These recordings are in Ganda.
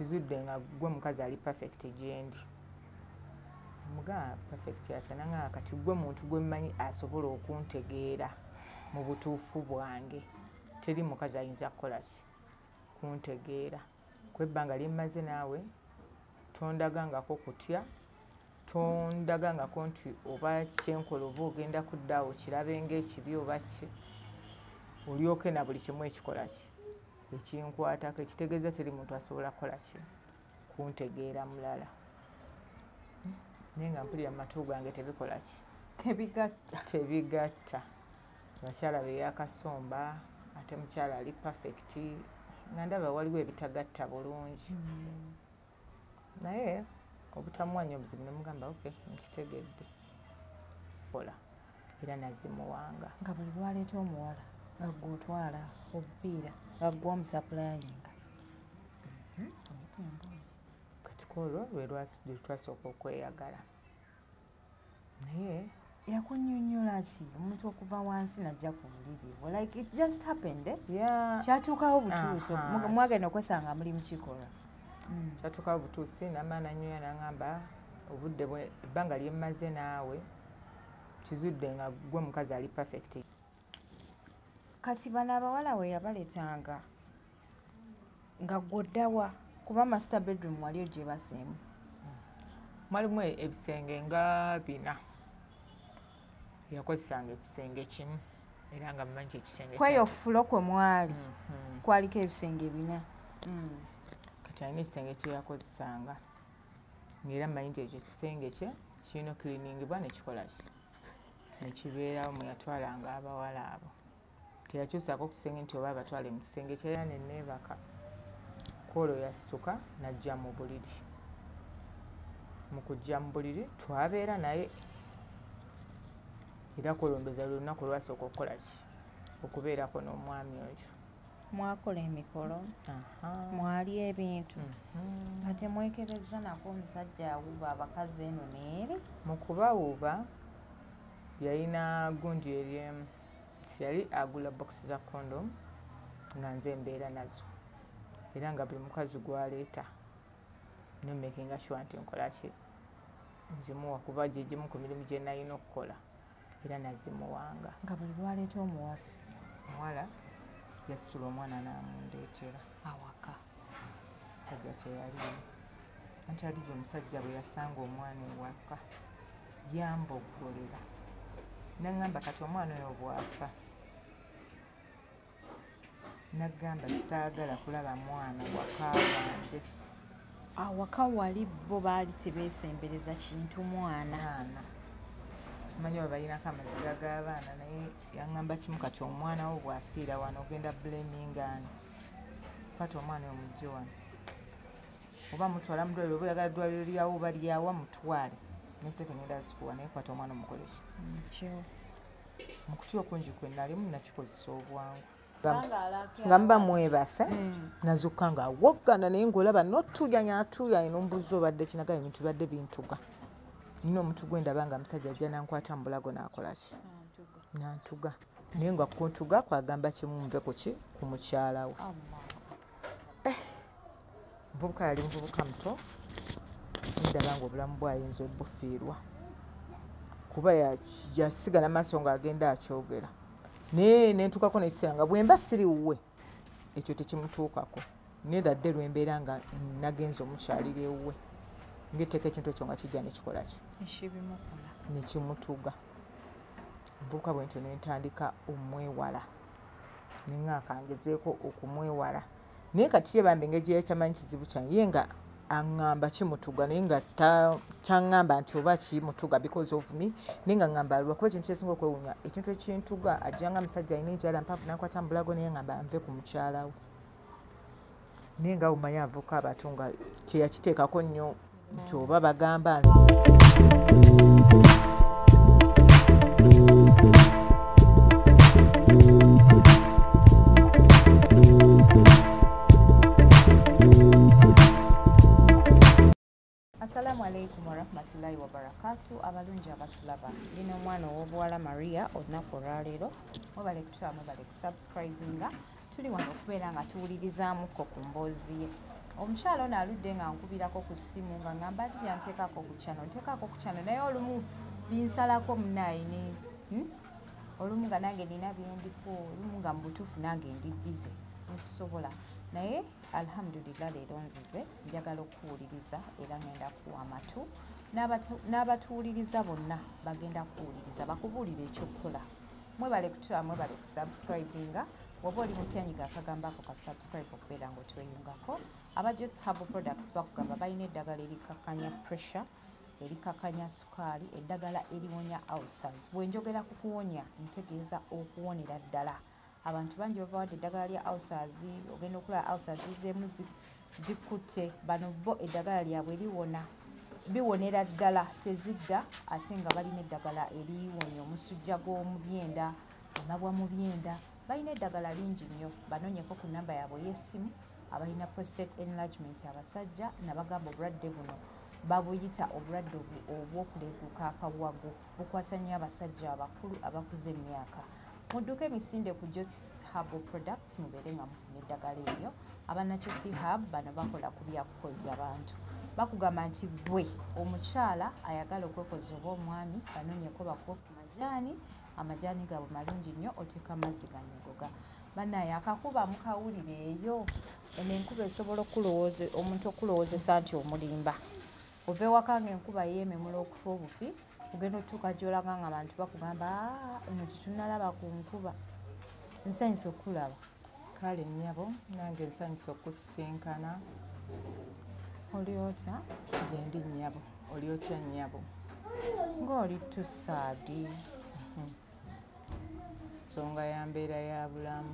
kizudde nga gwe mukazi ali perfect gyendi. Muga perfect yatananga kati gwe muntu gwe mmanyi asobola okuntegeera mu butuufu bwange. Teri mukazi ayinza kukola ki kuntegeera. Kwebbanga limmaze naawe tondagangako kutya, tondagangako nti oba kyenkola oba ogenda kuddaawo kirabe ng'ekibi oba ki, olyoke na buli kimu ekikola ki ekinkwatako. Ekitegeeza teri muntu asobola kukola ki kuntegeera mulala. Naye nga mpulira mu matu gange tebikola ki tebigatta. Bakyala be yakasomba ate mukyala ali perfect nga ndaba waliwo ebitagatta bulungi. Naye obutamwanya obuzibu ne mugamba okay nkitegedde kola era nazimuwanga. Nga buli lwaleeta omuwala nga gw'otwala obupiira nga gw'omusapulaayinga. Kati olwo lwe twasooka okweyagala. Naye yakunnyonnyola ki omuntu okuva wansi najja ku buliri bwo like it just happened kyatuukawo butuusi mwagenda okwesanga muli mukikolwa. Kyatuukawo butuusi n'amaana nnyo n'aŋŋamba obudde ebbanga lyemmaze naawe kizudde nga gwe mukazi ali perfect. Kati bano abawala we yabaleetanga nga gw'oddawa kuba master bedroom waliyo gye baseemu. Mwalimu ebisenge nga 4. Yakozesanga ekisenge kimu era nga mmanyi ekisenge kweyo fulo kwe mwali kwaliko ebisenge 4. Kati alina ekisenge kye yakozesanga ng'era mmanyi nti ekyo ekisenge kye kirina okuliningibwa ne kikola ki ne kibeerawo mwe yatwalanga abawala abo. Teyakyusaako ku kisenge nti oba abatwale mu kisenge kye. Era ne neebaka kwolwo yasituka n'ajja mu buliri. Mu kujja mu buliri twabeera naye era kwolondoza lwe lunaku lwasooka okukola ki okubeerako n'omwami oyo. Mwakola emikolo mwali ebintu nga temwekebezza nako omusajja awuba abakazi eno neeri. Mu kubawuba yalina gundi eryemu yali agula bokisi za kondom nga nze mbeera nazo era nga buli mukazi gwaleeta nomakinga sure nti nkola ki nzimuwa kuba gye gimu ku mirimu gye nalina okukola era nazimuwanga. Nga buli lwaleeta omuwala yasitula omwana n'amundeetera awaka. Musajja teyalimu anti ali gye omusajja bwe yasanga omwana ewaka yamboggolera n'aŋŋamba kati omwana oyo bw'afa n'aggamba saagala kulaba mwana waka wange. Awaka wali bo baali tebeesembereza kintu mwana. Simanyi oba balinako amaziga g'abaana naye yaŋŋamba kimu kati omwana wo bw'afiira wano ogenda bulemingani kati omwana oyo mujje wano oba mutwala mu ddwaliro oba oyagala ddwaliro lyawo oba lyawa mutwale nese tugenda zikuwa naye kwata omwana omukole ki mu kutya okungi kwe nalimu nakikozesa obwangu nga muba mwebase nazukka nga awoggana naye ng'olaba n'otuuyanya nombuuza obadde kinagayo ebintu bibadde bintuga. Nina omuntu gwendaba nga musajja ajja nankwata mu bulago n'akola ki nantuga naye nga kuntuga kwagamba kimu nve ku ki ku mukyala we. Omuvubuka yali muvubuka muto ndaba nga obulamu bwayinza obufiirwa kuba yasigala maaso ng'agenda akyogera naye nentukako nekiseera nga bwe mba siri wuwe ekyo tekimutuukako naye dadde lwembeera nga nagenza omukyalira ewuwe ng'etteeka ekintu ekyo nga kijja nekikola ki nekimutuga. Omuvubuka bwe ntyo nentandika omwewala neŋŋakangezeeko okumwewala naye kati ye bambi engeri gye yakyamanyi kizibu kyange ye nga aŋŋamba kimutuga naye nga kyaŋŋamba nti oba kimutuga because of me naye nga ŋŋamba alwa kuba ekintu kyesinga okwewuunya ekintu ekintuga ajjanga musajja alina enjala mpaavu nakwata mu bulago naye ŋŋamba nve ku mukyala we naye nga bumanyi avuka abato nga kyeyakiteekako nnyo nti oba bagamba Assalamu alaikum warahmatullahi wabarakatuh. Abalungi abatulaba lino omwana ow'obuwala Maria olunaku olwaleero mwebale kutula mwebale kusubscribinga tuli wano okubeera nga tuwulirizaamuko ku mboozi ye omukyala ono aludde nga nkubirako ku ssimu nga ngamba nti yanteekako ku kyano naye olumu binsalako munayini olumu nga nange nina byendiko olumu nga mu butuufu nange ndi bize nsisobola naye alhamdulillah leero nzize njagala okuwuliriza era ngenda kuwa amatu n'abatuwuliriza bonna bagenda kuwuliriza bakubuulira ekyokukola mwebale kutula mwebale kusubscribinga woba oli mupyanyiga akagambako ka subscribe okubeera ngaotweyungako abajots Herbal Products bakugamba balina eddagala erikakanya pressure erikakanya sukaali eddagala eriwonya ulcers bwenjogera ku kuwonya ntegeeza okuwonera ddala abantu bangi babawadde eddagala lya ulcers ogenda okulaba ulcers zeemu zikutte bano bo eddagala lyabwe liwona biwonera ddala tezidda ate nga balina eddagala eriwonya omusujja gw'omubyenda amabwa mu byenda balina eddagala lingi nnyo banoonyeko ku namba yaabwe y'essimu abalina prostate enlargement abasajja nabagamba obulwadde buno babuyita obulwadde obw'okuleguka akawago bukwata nnyo abasajja abakulu abakuze emyaka mudduke emisinde ku Jots Herbal Products mubeere nga mufuna eddagala eryo abanachoti hub bano bakola ku byakukoza abantu bakugamba nti gwe omukyala ayagala okwekoza oba omwami banoonyeko bakofu amajaani gaabwe malungi nnyo oteeka amazzi ganyogoga bannaye akakuba mukawulire eyo eno enkuba esobola omuntu okulowoozesa nti omulimba ova ewaka nga enkuba yeememula okufa obufi ogenda otuuka gy'olaga nga abantu bakugamba eno tetunalaba ku nkuba nsanyusa okulaba kale nnyabo nange nsanyusa okusisinkana oli otya gyendi nnyabo oli otya nnyabo ng'oli tusaadi nsonga ya mbeera ya bulamu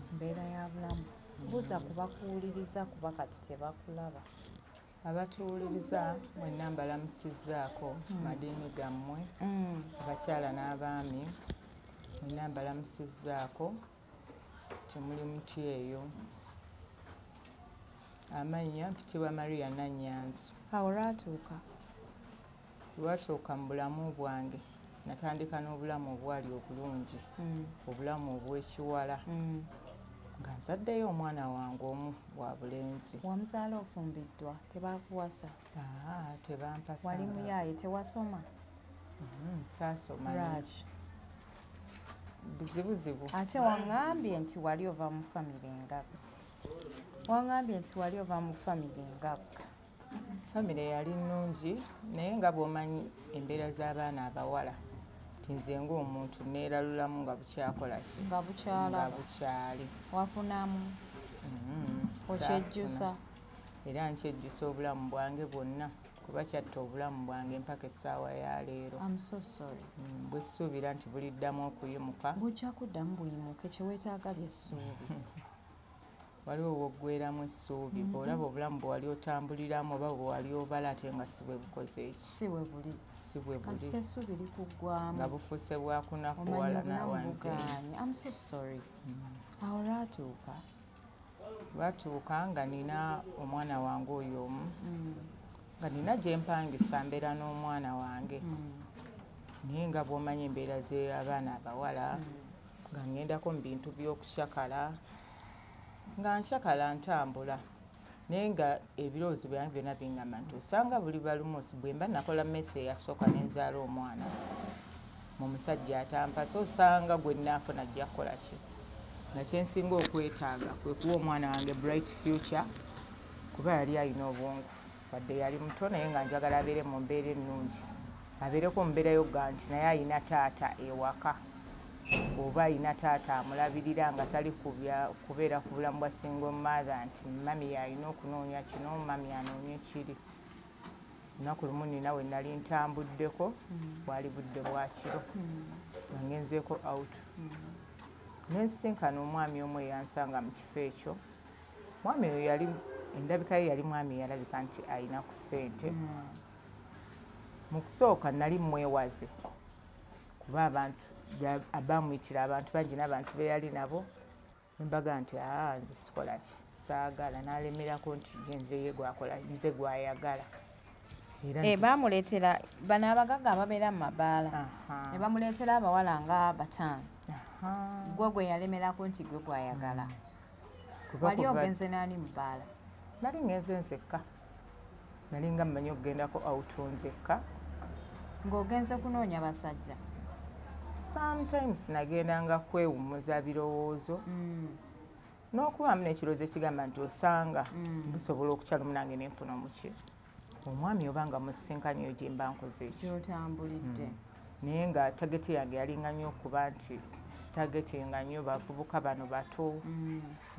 buuza kubakuwuliriza kuba kati tebakulaba abatuwuliriza mwenna mbalamusizzaako madiini gammwe abakyala n'abaami mwenna mbalamusizzaako temuli muti eyo amannya mpitibwa Maria Nannyanzi awo lwatuuka mu bulamu bwange natandika n'obulamu obwali obulungi obulamu obw'ekiwala nga nzaddeyo omwana wange omu wa bulenzi. Wamuzaala ofumbiddwa tebakuwasa? Tebampasa. Wali muyaaye tewasoma? Saasoma. Lwaki? Buzibuzibu. Ate waŋŋambye nti wali ova mu famire engagga. Waŋŋambye nti wali ova mu famire engagga. Famire yali nnungi naye nga bw'omanyi embeera z'abaana abawala nze ng'omuntu neeralulamu nga bukyakola ki? Nga bukyalaba. Nga bukyali. Wafunamu? Okyejjusa? Era nkyejjusa obulamu bwange bwonna kuba kyatta obulamu bwange mpaka essaawa ya leero. I'm so sorry. Bwe ssuubira nti buliddamu okuyimuka. Bujja kuddamu buyimuke kye weetaaga ly'essuubi. Waliwo woggweramu essuubi olaba obulamu bwe wali otambuliramu oba bwe wali obala ate nga si bwe bukoze eki? Si bwe buli. Si bwe buli. Kasita essuubi likuggwamu. Nga bufuuse bwakunakuwala n'awantu. I'm so sorry. Awo lwatuuka? Lwatuuka nga nina omwana wange oyo omu nga nina gye mpangisa mbeera n'omwana wange naye nga bw'omanyi embeera z'abaana abawala nga ngendako mu bintu by'okukyakala nga nkyakala ntambula naye nga ebirowoozo byange byonna bingamba nti osanga buli balumuusi bwe mba nakola mmesi eyasooka n'enzaala omwana mu musajja atampasa osanga gwe nnaafuna ajja kukola ki nga kyensinga okwetaaga kwe kuwa omwana wange bright future kuba yali alina obwongu wadde yali muto naye nga njagala abeere mu mbeera ennungi abeereko mu mbeera yogga nti naye alina taata ewaka oba alina taata amulabirira nga tali kubeera ku bulamu bwa single mother nti mami yalina okunoonya kino mami anoonye kiri. Lunaku lumu nina we nali ntambuddeko bwali budde bwa kiro nga ngenzeeko out nensinkana omwami omu eyansanga mu kifo ekyo. Mwami oyo yali endabika ye yali mwami eyalabika nti alina ku ssente. Mu kusooka nali mwewaze kuba abantu abamuyitira abantu bangi n'abantu be yali nabo nembaga nti nze sikola ki saagala n'alemerako nti nze ye gwakola nze gwayagala. Bamuleetera bano abagagga ababeera mu mabaala ne bamuleetera abawala nga bataano gwe gwe yalemerako nti gwe gwayagala. Wali ogenze n'ani mu bbaala? nali ngenze nzekka nali nga mmanyi okugendako auto nzekka ng'ogenze kunoonya basajja sometimes nagendanga kwewummuza birowoozo n'okubaamu n'ekirowoozo ekigamba nti osanga busobola okukyala omunange n'enfuna omuki omwami oba nga musisinkanyeyo gye mba nkoze eki gyotambulidde naye nga tageti yange yalinga nnyo okuba nti sitagetinga nnyo bavubuka bano bato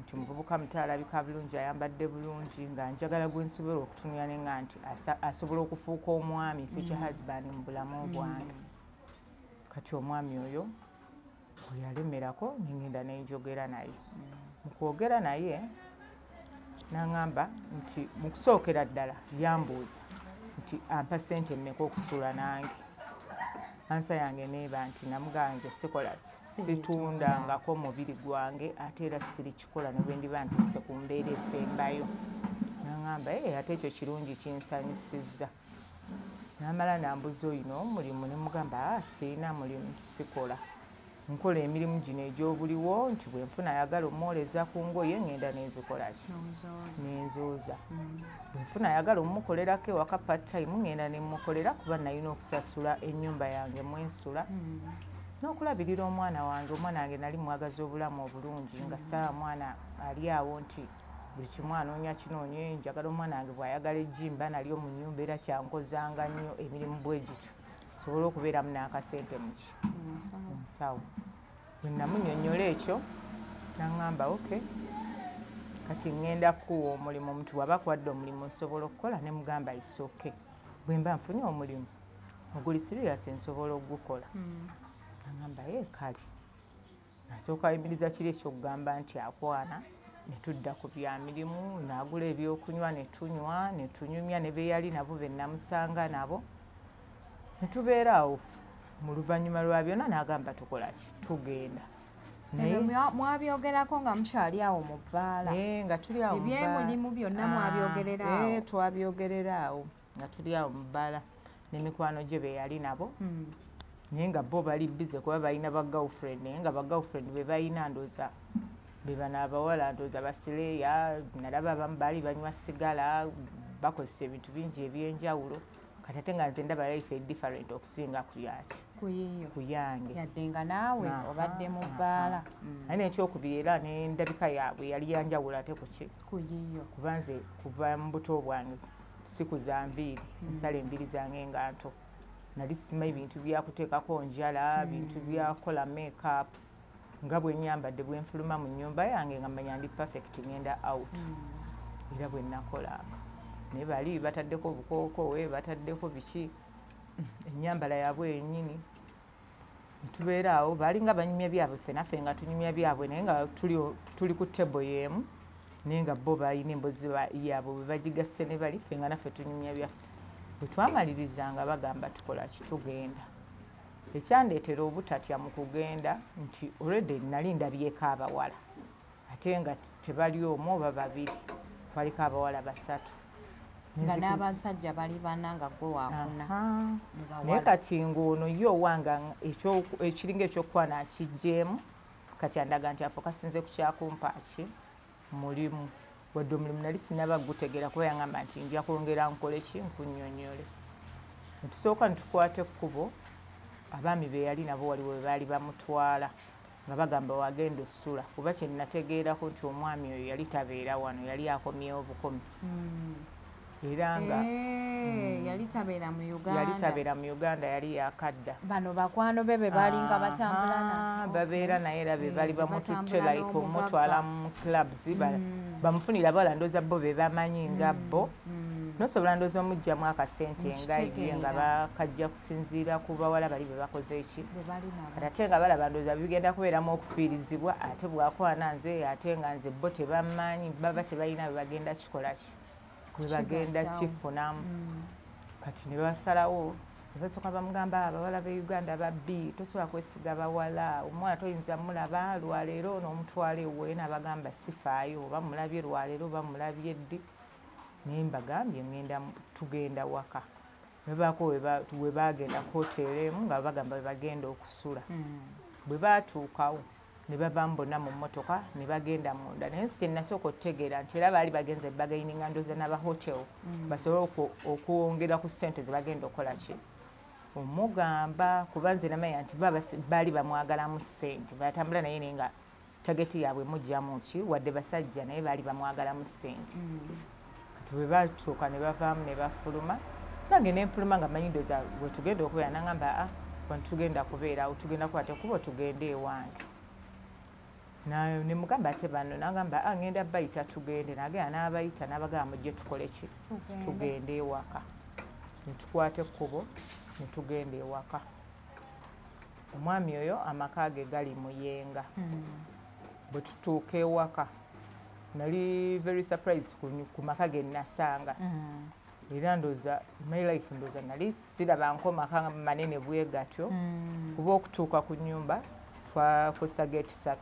nti muvubuka muto alabika bulungi ayambadde bulungi nga njagala gwe nsobola okutunula ne nga nti asobola okufuuka omwami future husband mu bulamu bwange kati omwami oyo bwe yalemerako nengenda nenjogera naye mu kwogera naye n'aŋŋamba nti mu kusookera ddala yambuuza nti ampa ssente mmeka okusuula nange ansa yange neeba nti namuganje sikola situndangako mubiri gwange ate era sirikikola ne bwe ndiba ntuuse ku mbeera esembayo n'aŋŋamba ate ekyo kirungi kinsanyusizza n'amala nambuza oyina omulimu ne mugamba siina mulimu sikola nkola emirimu gino egy'obuliwo nti bwe nfuna ayagala omwoleza ku ngoye ngenda nenzikolaki nenzooza bwe nfuna ayagala omukolerako ewaka part-time ngenda nemukolera kuba nalina okusasula ennyumba yange mwensula n'okulabirira omwana wange nali mwagaza obulamu obulungi nga saawa mwana ali awo nti buli kimu anoonya kinoonye njagala omwana wange bw'ayagala ejjimba nalyo mu nnyumba era kyankozanga nnyo emirimu bwe gityo sobola okubeeramu n'akasente muki musawo bwe namunnyonnyola ekyo n'aŋŋamba okay kati ŋŋenda kuwa omulimu omuntu waba akuwadde omulimu nsobola okukola ne mugamba isooke bwe mba nfunye omulimu oguli siriyasi nsobola ogukola n'aŋŋamba kale nasooka ayimiriza kiri ekyokugamba nti akwana ne tudda ku bya mirimu n'agula ebyokunywa ne tunywa ne tunyumya ne beeyali nabo be namusanga nabo ne tubeera awo mu luvannyuma lwa byonna n'agamba tukolaki tugenda naye mwabyogerako nga mukyali awo mu bbaala nga tuli awo ebyemulimu byonna mwabyogerera awo twabyogerera awo nga tuli awo mu bbaala n'emikwano gye beeyali nabo naye nga bo bali bize kuba balina ba girlfriend naye nga ba girlfriend be balina ndooza be bano abawala ndooza basireeya nalaba abamu baali banywa sigala bakozesa ebintu bingi ebyenjawulo kati ate nga nze ndaba life different okusinga ku yange yadde nga naawe obadde mu bbaala naye nekyokubiri era n'endabika yaabwe yali yanjawulo ate ku yiyo kuba nze kuva mu buto bwange siku za nviiri nsala enviiri zange nga nto nali simanyi bintu byakuteekako njala bintu byakola makeup nga bwe nyambadde bwe nfuluma mu nnyumba yange nga manya ndi perfect ngenda out era bwe nakolanga naye bali bataddeko obukookoowe bataddeko biki ennyambala yaabwe yennyini ntubeera awo baali nga banyumya byabwe ffe naffe nga tunyumya byabwe naye nga tuli ku tebo y'emu naye nga bo balina embozi yaabwe bwe bagigasse ne bali ffe nga naffe tunyumya byaffe bwe twamalirizanga bagamba tukola kitugenda ekyandeetera obutatya mu kugenda nti already nali ndabyeko abawala ate nga tebali omu oba babiri twaliko abawala basatu nga n'abasajja bali bana nga gwe waafuna naye kati ng'ono ye owanga ekiringa ekyokukwana akijjeemu kati andaga nti afokasinze ku kyakumpaaki mulimu wadde omulimu nali sinaba gutegeera kuba yangamba nti nja kwongera nkole ki nkunnyonnyole netusooka netukwata ekkubo abaami be yali nabo waliwo we baali bamutwala nga bagamba wagenda ossula kuba kye nategeerako nti omwami oyo yali tabeera wano yali akomyewo bukomi era nga yali tabeera mu Uganda yali yakadda bano bakwano be be balinga batambula babeera naye era be bali bamututte like omutwala mu clubs bamufunira bawala ndooza bo be bamanyi nga bo nosobola ndooza omugjamu akasente nga ebye nga bakajja kusinziira ku bawala bali be bakoze eki ate nga balaba ndooza bigenda kubeeramu okufiirizibwa ate bwakwana nze ate nga nze bo tebamanyi baba tebalina be bagenda kikolaki bwe bagenda kifunamu kati ne basalawo ne basooka bamugamba abawala be Uganda babbi tosobola kwesiga bawala omwana toyinza mulaba lwaleero n'omutwala ewe n'abagamba sifaayo oba mulabye lwaleero oba mulabye ddi naye mbagambye tugenda waka bebaako we bagenda kwoteera emu nga bagamba we bagenda okusula bwe baatuukawo ne bavaamu bonna mu mmotoka ne bagenda munda naye nsi kyenasooka okutegeera nti era baali bagenze bagaininga ndooza n'abahotel basobole okwongera ku ssente ze bagenda okukola ki omugamba kuba nze namanya nti baali bamwagalamu ssente batambula naye naye nga tageti yaabwe mujjamu ki wadde basajja naye baali bamwagalamu ssente kati bwe batuuka ne bavaamu ne bafuluma nange nenfuluma nga manyi ndooza bwe tugenda okubeera nangamba wano tugenda kubeerawo tugenda kuba tekuba tugende ewange ne mugamba ate bano nagamba ngenda bayita tugende nagenda n'abayita n'abagamba mujje tukole ki tugende ewaka ne tukwata ekkubo ne tugenda ewaka omwami oyo amaka ge gali Muyenga bwe tutuuka ewaka nali very surprise ku maka ge nasanga era ndooza my life ndooza nali sirabanko maka manene bwe gatyo kuba okutuuka ku nnyumba twakosa gate 3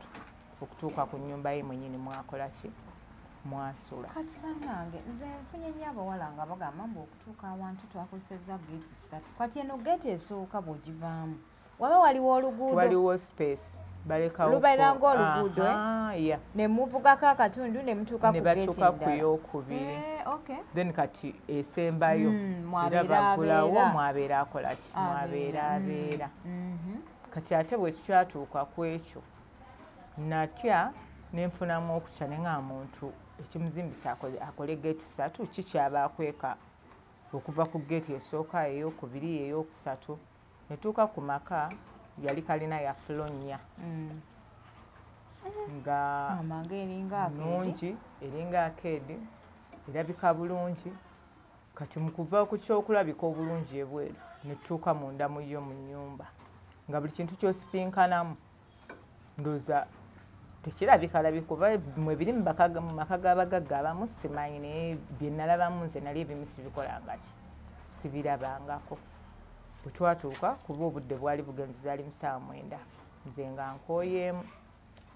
okutuuka ku nnyumba ye mwennyini mwakola ki mwasula kati bannange nze nfunye nnyo abawala nga bagamba mbu okutuuka awantu twakozesezza geeti 3 kati eno geeti esooka bw'ogivaamu waba waliwo oluguudo waliwo space balekawo lubeera ng'oluguudo ne muvugako akatundu ne mutuuka ku geeti endala ne batuuka ku yookubiri then kati esembayo era bagulawo mwabeera akola ki mwabeera abeera kati ate bwe tukyatuuka ku ekyo natya nenfunamu okukya ne nga muntu ekimuzimbisa akole geeti 3 kikyaba akweka okuva ku geeti esooka ey'okubiri ey'okusatu netuuka ku maka yali kalina ya flo 4 nga nungi eringa akeedi erabika bulungi kati mukuva ku kyokulabika obulungi ebweru netuuka munda muyo mu nnyumba nga buli kintu kyosisinkanamu ndooza tekirabikalabika kuba mwe biri mu maka g'abagagga abamu simanyi naye bye nalabamu nze nali ebimu sibikola ki sibirabangako bwe twatuuka kuba obudde bwali bugenzi zaali 9:30 nze nga nkooyeemu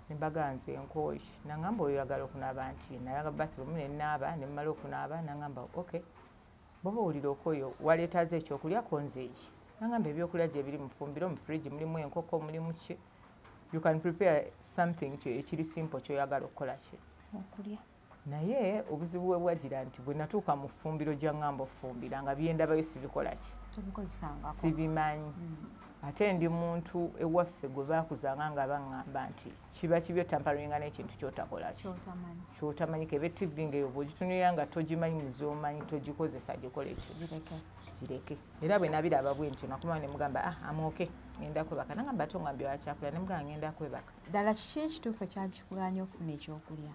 ne mbaga nze nkooye nangamba oyagala okunaaba nti nalaga bathroom ne nnaaba ne mmala okunaaba nangamba okay bwoba owulira okooyo waleetaaze ekyokulya konzeeki nangamba ebyokulya gye biri mu ffumbiro mu fridge mulimu enkoko mulimu ki you can prepare something ekiri simple kyoyagala okukola ki okulya naye obuzibu bwe bwagira nti bwe natuuka mu ffumbiro gya ngamba offumbira nga byendabayo sibikola ki sibimanyi ate ndi muntu ewaffe gwe baakuzanga nga baŋŋamba nti kiba kibyo tamparinga n'ekintu kyotakola ki kyotamanyi kebe tv ngaeyo bw'ogitunulira nga togimanyi muzoomanyi togikozesa gikole ki gireke era bwe nabiraba bwe ntyo nakuma ne mugamba amooke ngenda kwebaka nangamba ate ongambye wakyakulya ne mugamba ngenda kwebaka ddala kiki ekituufu ekyali kikuganya okufuna ekyokulya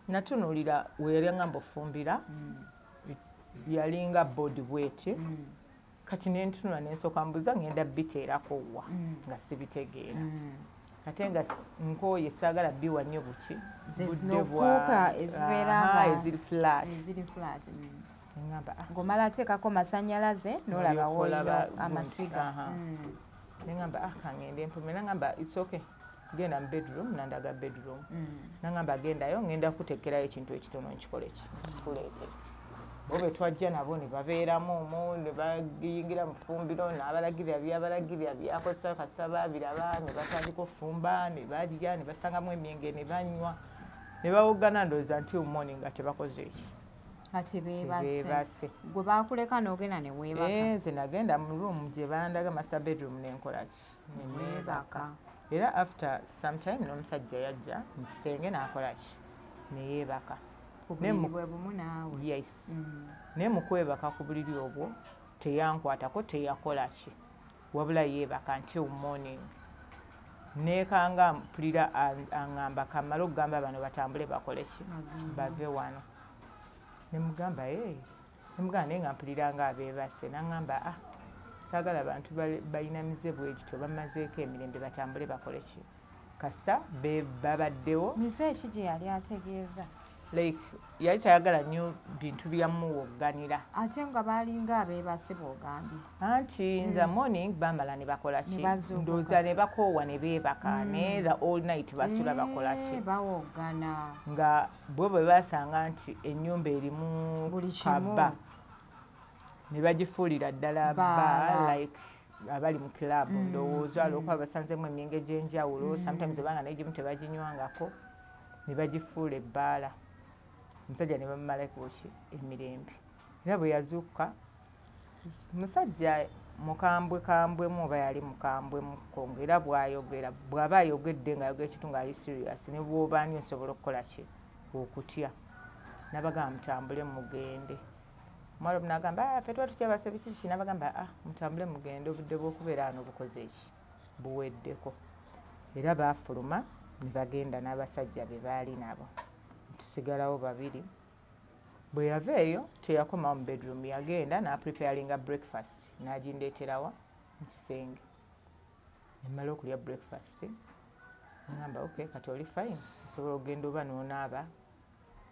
natunuulira we yali aŋŋamba ofumbira yalinga bodi bweti kati nentunula nensooka mbuza ngenda biteerako wa nga sibitegeera ate nga nkooye saagala biwa nnyo buki budde bwa eziri flat ngamba ng'omala ateekako masannyalaze n'olaba wooliro amasiga nengamba kangende empume nangamba it's okay genda mu bedroom nandaga bedroom nangamba gendayo ngenda kuteekerayo ekintu ekitono nkikole ki kuleetere bo be twajja nabo ne babeeramu omwo ne bayingira mu ffumbiro n'abalagirira byabalagirira byakozesa kasaba biraba ne batandika ofumba ne balya ne basangamu emyenge ne banywa ne bawoggana ndowooza nti omumoni nga tebakoze eki ate beebase gwe baakuleka n'ogenda ne weebaka nze nagenda mu room gye bandaga master bedroom nenkola ki neweebaka era after some time n'omusajja yajja mu kisenge n'akola ki neyeebaka bwe bumu naawe yes naye mu kwebaka ku buliri obwo teyankwatako teyakola ki wabula yeebaka nti morning neekanga mpulira aŋŋamba kamala okugamba bano batambule bakole ki bave wano nemugamba nemugamba naye nga mpulira nga abeebase naŋŋamba saagala bantu bayinamize bwegityo bamazeeko emirembe batambule bakole ki kasita babaddewo mize eki gye yali ategeeza like yali tayagala nnyo bintu byamuwogganira ate nga baalinga abeebase bw'ogambye anti nze morning bamala ne bakola ki ndowooza ne bakoowa ne beebaka naye the all night basula bakola ki bawoggana nga bwe bwe basanga nti ennyumba erimu kaba ne bagifuulira ddala ba like abali mu club ndowooza olwokuba basanzemu emyenge egy'enjawulo sometimes obanga n'egimu tebaginywangako ne bagifuula ebbaala omusajja ne bamumalako ki emirembe era bwe yazuuka musajja mukambwekambwemu oba yali mukambwemukko ngaera bw'ayogera bw'aba ayogedde ng'ayogera ekintu ng'ali serious ne bw'oba ani osobola okukola ki okutya n'abagamba mutambule mugende omwala omu n'agamba ffe tuba tukyabase biki biki n'abagamba mutambule mugende obudde bw'okubeera wano bukoze eki buweddeko era baafuluma ne bagenda n'abasajja be baali nabo tusigalawo babiri bwe yava eyo teyakomawo mu bedroom yagenda n'apreparinga breakfast n'agindeeterawa mu kisenge emmala okulya breakfast ngamba okay kati oli fine osobola okugenda oba n'onaaba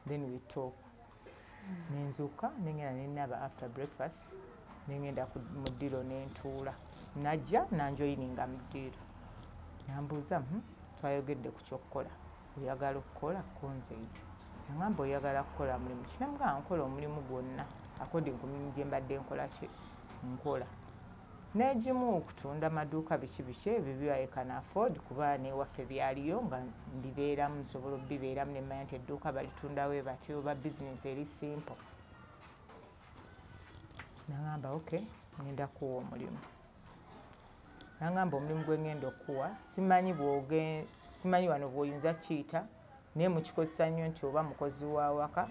then we talk nenzuuka nengenda nenaaba after breakfast nengenda mu ddiro nentuula najja nanjoyininga mu ddiro nambuuza twayogedde ku kyokkola oyagala okukola konzeeyo nagamba oyagala kukola mulimu ki namugamba nkola omulimu gwonna according ku mirimu gye mbadde nkola ki nkola n'egimu okutunda maduuka biki biki ebyo I can afford kuba newaffe byaliyo nga mbibeeramu nsobola obibeeramu nemmanya nti edduuka balitundawo bati oba bizinesi eri simple nagamba okay ngenda kuwa omulimu nagamba omulimu gwe ngenda okuwa simanyi wano bw'oyinza kiyita naye mukikozesa nnyo nti oba mukozi wa waka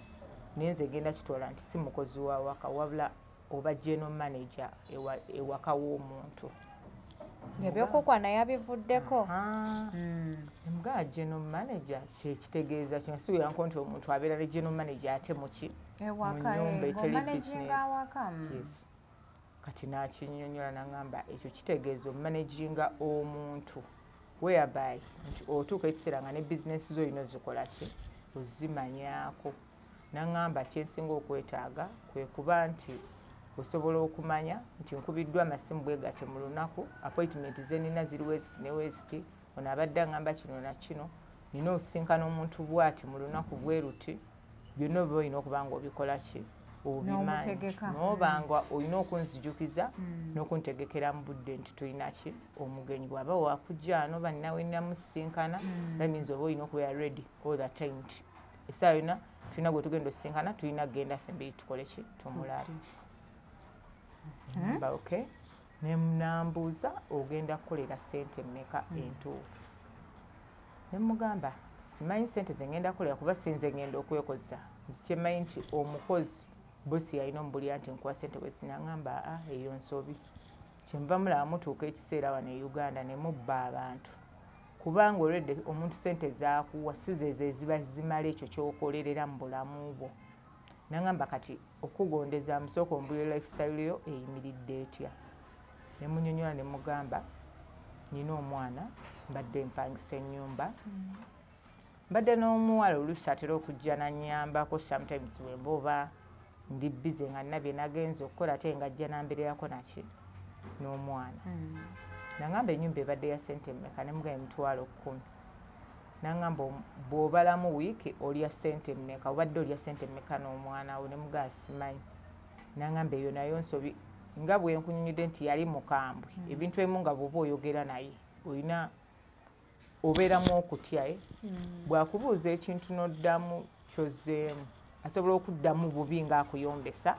naye nze genda kitwala nti si mukozi wa waka wabula oba general manager ewaka w'omuntu ebyokukwa naye abivuddeko emugaba general manager kyekitegeeza kino si weyanko nti omuntu abeera ne general manager ate muki munyumba eteri business kati nakinnyonnyola nagamba ekyo kitegeeza omanaginga omuntu whereby nti otuuka ekiseera nga ne bizinesi zo olina zikola ki ozimanyaako nagamba kyensinga okwetaaga kwe kuba nti osobola okumanya nti nkubiddwa amasimu bwe gate mu lunaku appointment ze nina ziri west ne west ono abadde agamba kino na kino nina okusinkana omuntu bw'ati mu lunaku bwe ruti byonna oba olina okuba nga obikola ki obimanyi n'obanga olina okunzijukiza n'okuntegekera mu budde nti tulina ki omugenyi bw'aba wakujja n'oba ninawe ninamusinkana that means oba olina okubeera ready all the time nti essaawa yonna tulina gwe tugenda osinkana tulina kugenda ffe mbiri tukole ki tumulaba mba okay nemnambuuza ogenda kukolera ssente mmeka entuufu nemugamba simanyi ssente zengenda kukolera kuba sinze ngenda okwekozesa nzikyemanyi nti omukozi bosi yalina omubulira nti nkuwa ssente bwesinagamba eyo nsobi kyenva mulaba mutuuka ekiseera wano e Uganda ne mubba abantu kubanga olwedde omuntu ssente zakuwa sizezo eziba zimala ekyo kyokolerera mu bulamu bwo nagamba kati okugondeza musooka ombulira lifestyle yo eyimiridde etya nemunyonyola nemugamba nina omwana mbadde mpangisa ennyumba mbadde n'omuwala oluusi atera okujja nanyambako sometimes bwemba oba ndi bize nga nina bye nagenza okukola ate nga ajja nambererako naki n'omwana nagamba ennyumba ebadde ya ssente mmeka nemugamba emitwalo 10 nagamba bw'obalamu wiiki olya ssente mmeka obadde olya ssente mmeka n'omwana wo nemugamba simanyi nagamba eyo nayo nsobi nga bwe nkunyonyodde nti yali mukambwe ebintu ebimu nga bw'oba oyogera naye olina obeeramu okutya bw'akubuuza ekintu n'oddamu kyozeemu asobola okuddamu bubi ng'akuyombesa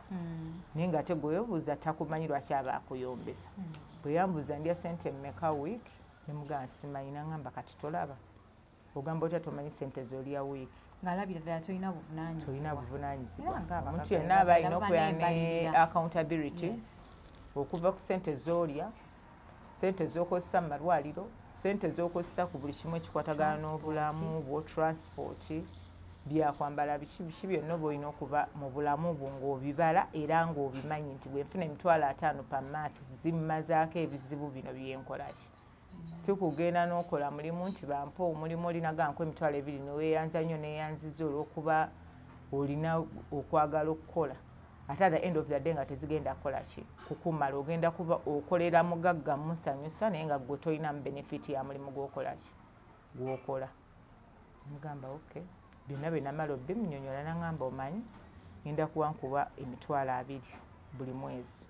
naye nga ate gwewebuuza takumanyi lwaki aba akuyombesa bwe yambuuza ndya ssente mmeka wiiki nemugamba simanyi nagamba kati tolaba ogamba otya tomanyi ssente z'olya wiiki ng'alabira ddala tolina buvunaanyizibwa omuntu yenna aba alina okubeera ne accountability okuva ku ssente z'olya ssente z'okozesa mu malwaliro ssente z'okozesa ku buli kimu ekikwatagana n'obulamu bwo transport byakwambala biki byonna oba olina okuba mu bulamu bwo ng'obibala era ng'obimanyi nti bwenfuna emitwalo 5 pa month zimmazaako ebizibu bino byenkolaki si kugenda n'okola mulimu nti bampa omulimu olinaganko emitwalo 2 neweeyanza nnyo neeyanziza olw'okuba olina okwagala okukola ate at the end of the day nga tezigenda kukola ki kukumala ogenda kuba okolera mugagga musanyusa naye nga gwe tolinamu benefiti ya mulimu gw'okolaki gw'okola mugamba okay byonna bye namala obimunyonyola nagamba omanyi ngenda kuwankuba emitwalo 2 buli mwezi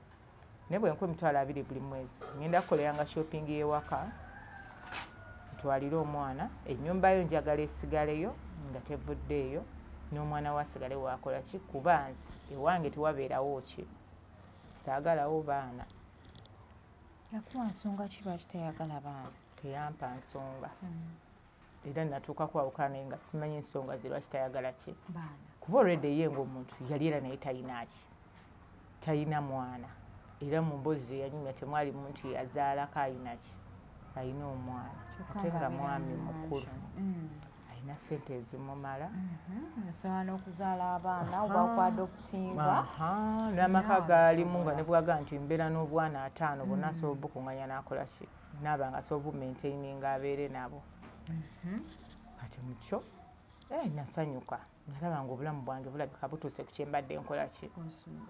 naye bwe nkuwa $20 buli mwezi ngenda kukoleranga shopping y'ewaka ntwalire omwana ennyumba yo njagala esigaleyo nga tevuddeeyo n'omwana we asigale waakola ki kuba nze ewange tewabeerawo ki saagalawo baana. yakuwa nsonga ki lwaki teyagala baana? Teyampa nsonga era natuuka kwawukana naye nga simanyi ensonga ze lwaki tayagala ki baana kuba olwedde ye ng'omuntu yali era naye talina ki talina mwana era mu mboozi yanyumya temwalimu nti yazaalako ayina ki ayina omwana ate nga mwami mukulu alina ssente ezimumala asobola n'okuzaala abaana oba okwadoputinga n'amaka gaalimu nga ne bwaga nti mbeera n'obwana 5 bonna asobola obukuŋŋanya n'akola ki naaba nga asobola obumaintaininga abeere nabo kati mukyo nasanyuka nalaba nga obulamu bwange bulabika butuuse ku kyembadde nkola ki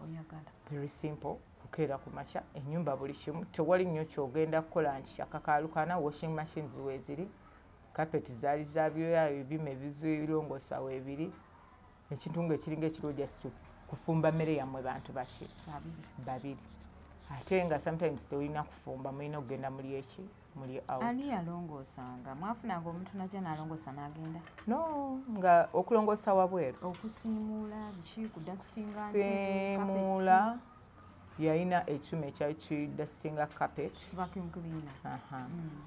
oyagala very simple kukeera ku makya ennyumba buli kimu tewali nnyo kyogenda kukola nti akakaalukana washing machines weeziri kapeti zaali zabyoyayo ebima ebizirongoosa weebiri ekintu ngaekiringa ekiriwo just kufumba mmere yammwe bantu baki babiri ate nga sometimes tewulina kufumba mulina okugenda muli eki muli out. Ani yalongoosanga? Mwafunanga omuntu najja n'alongoosa n'agenda? No, nga okulongoosa wabweru. Okusiimuula biki kudasitinga simuula yalina ekyuma ekyali kidasitinga carpet. Vacuum cleaner.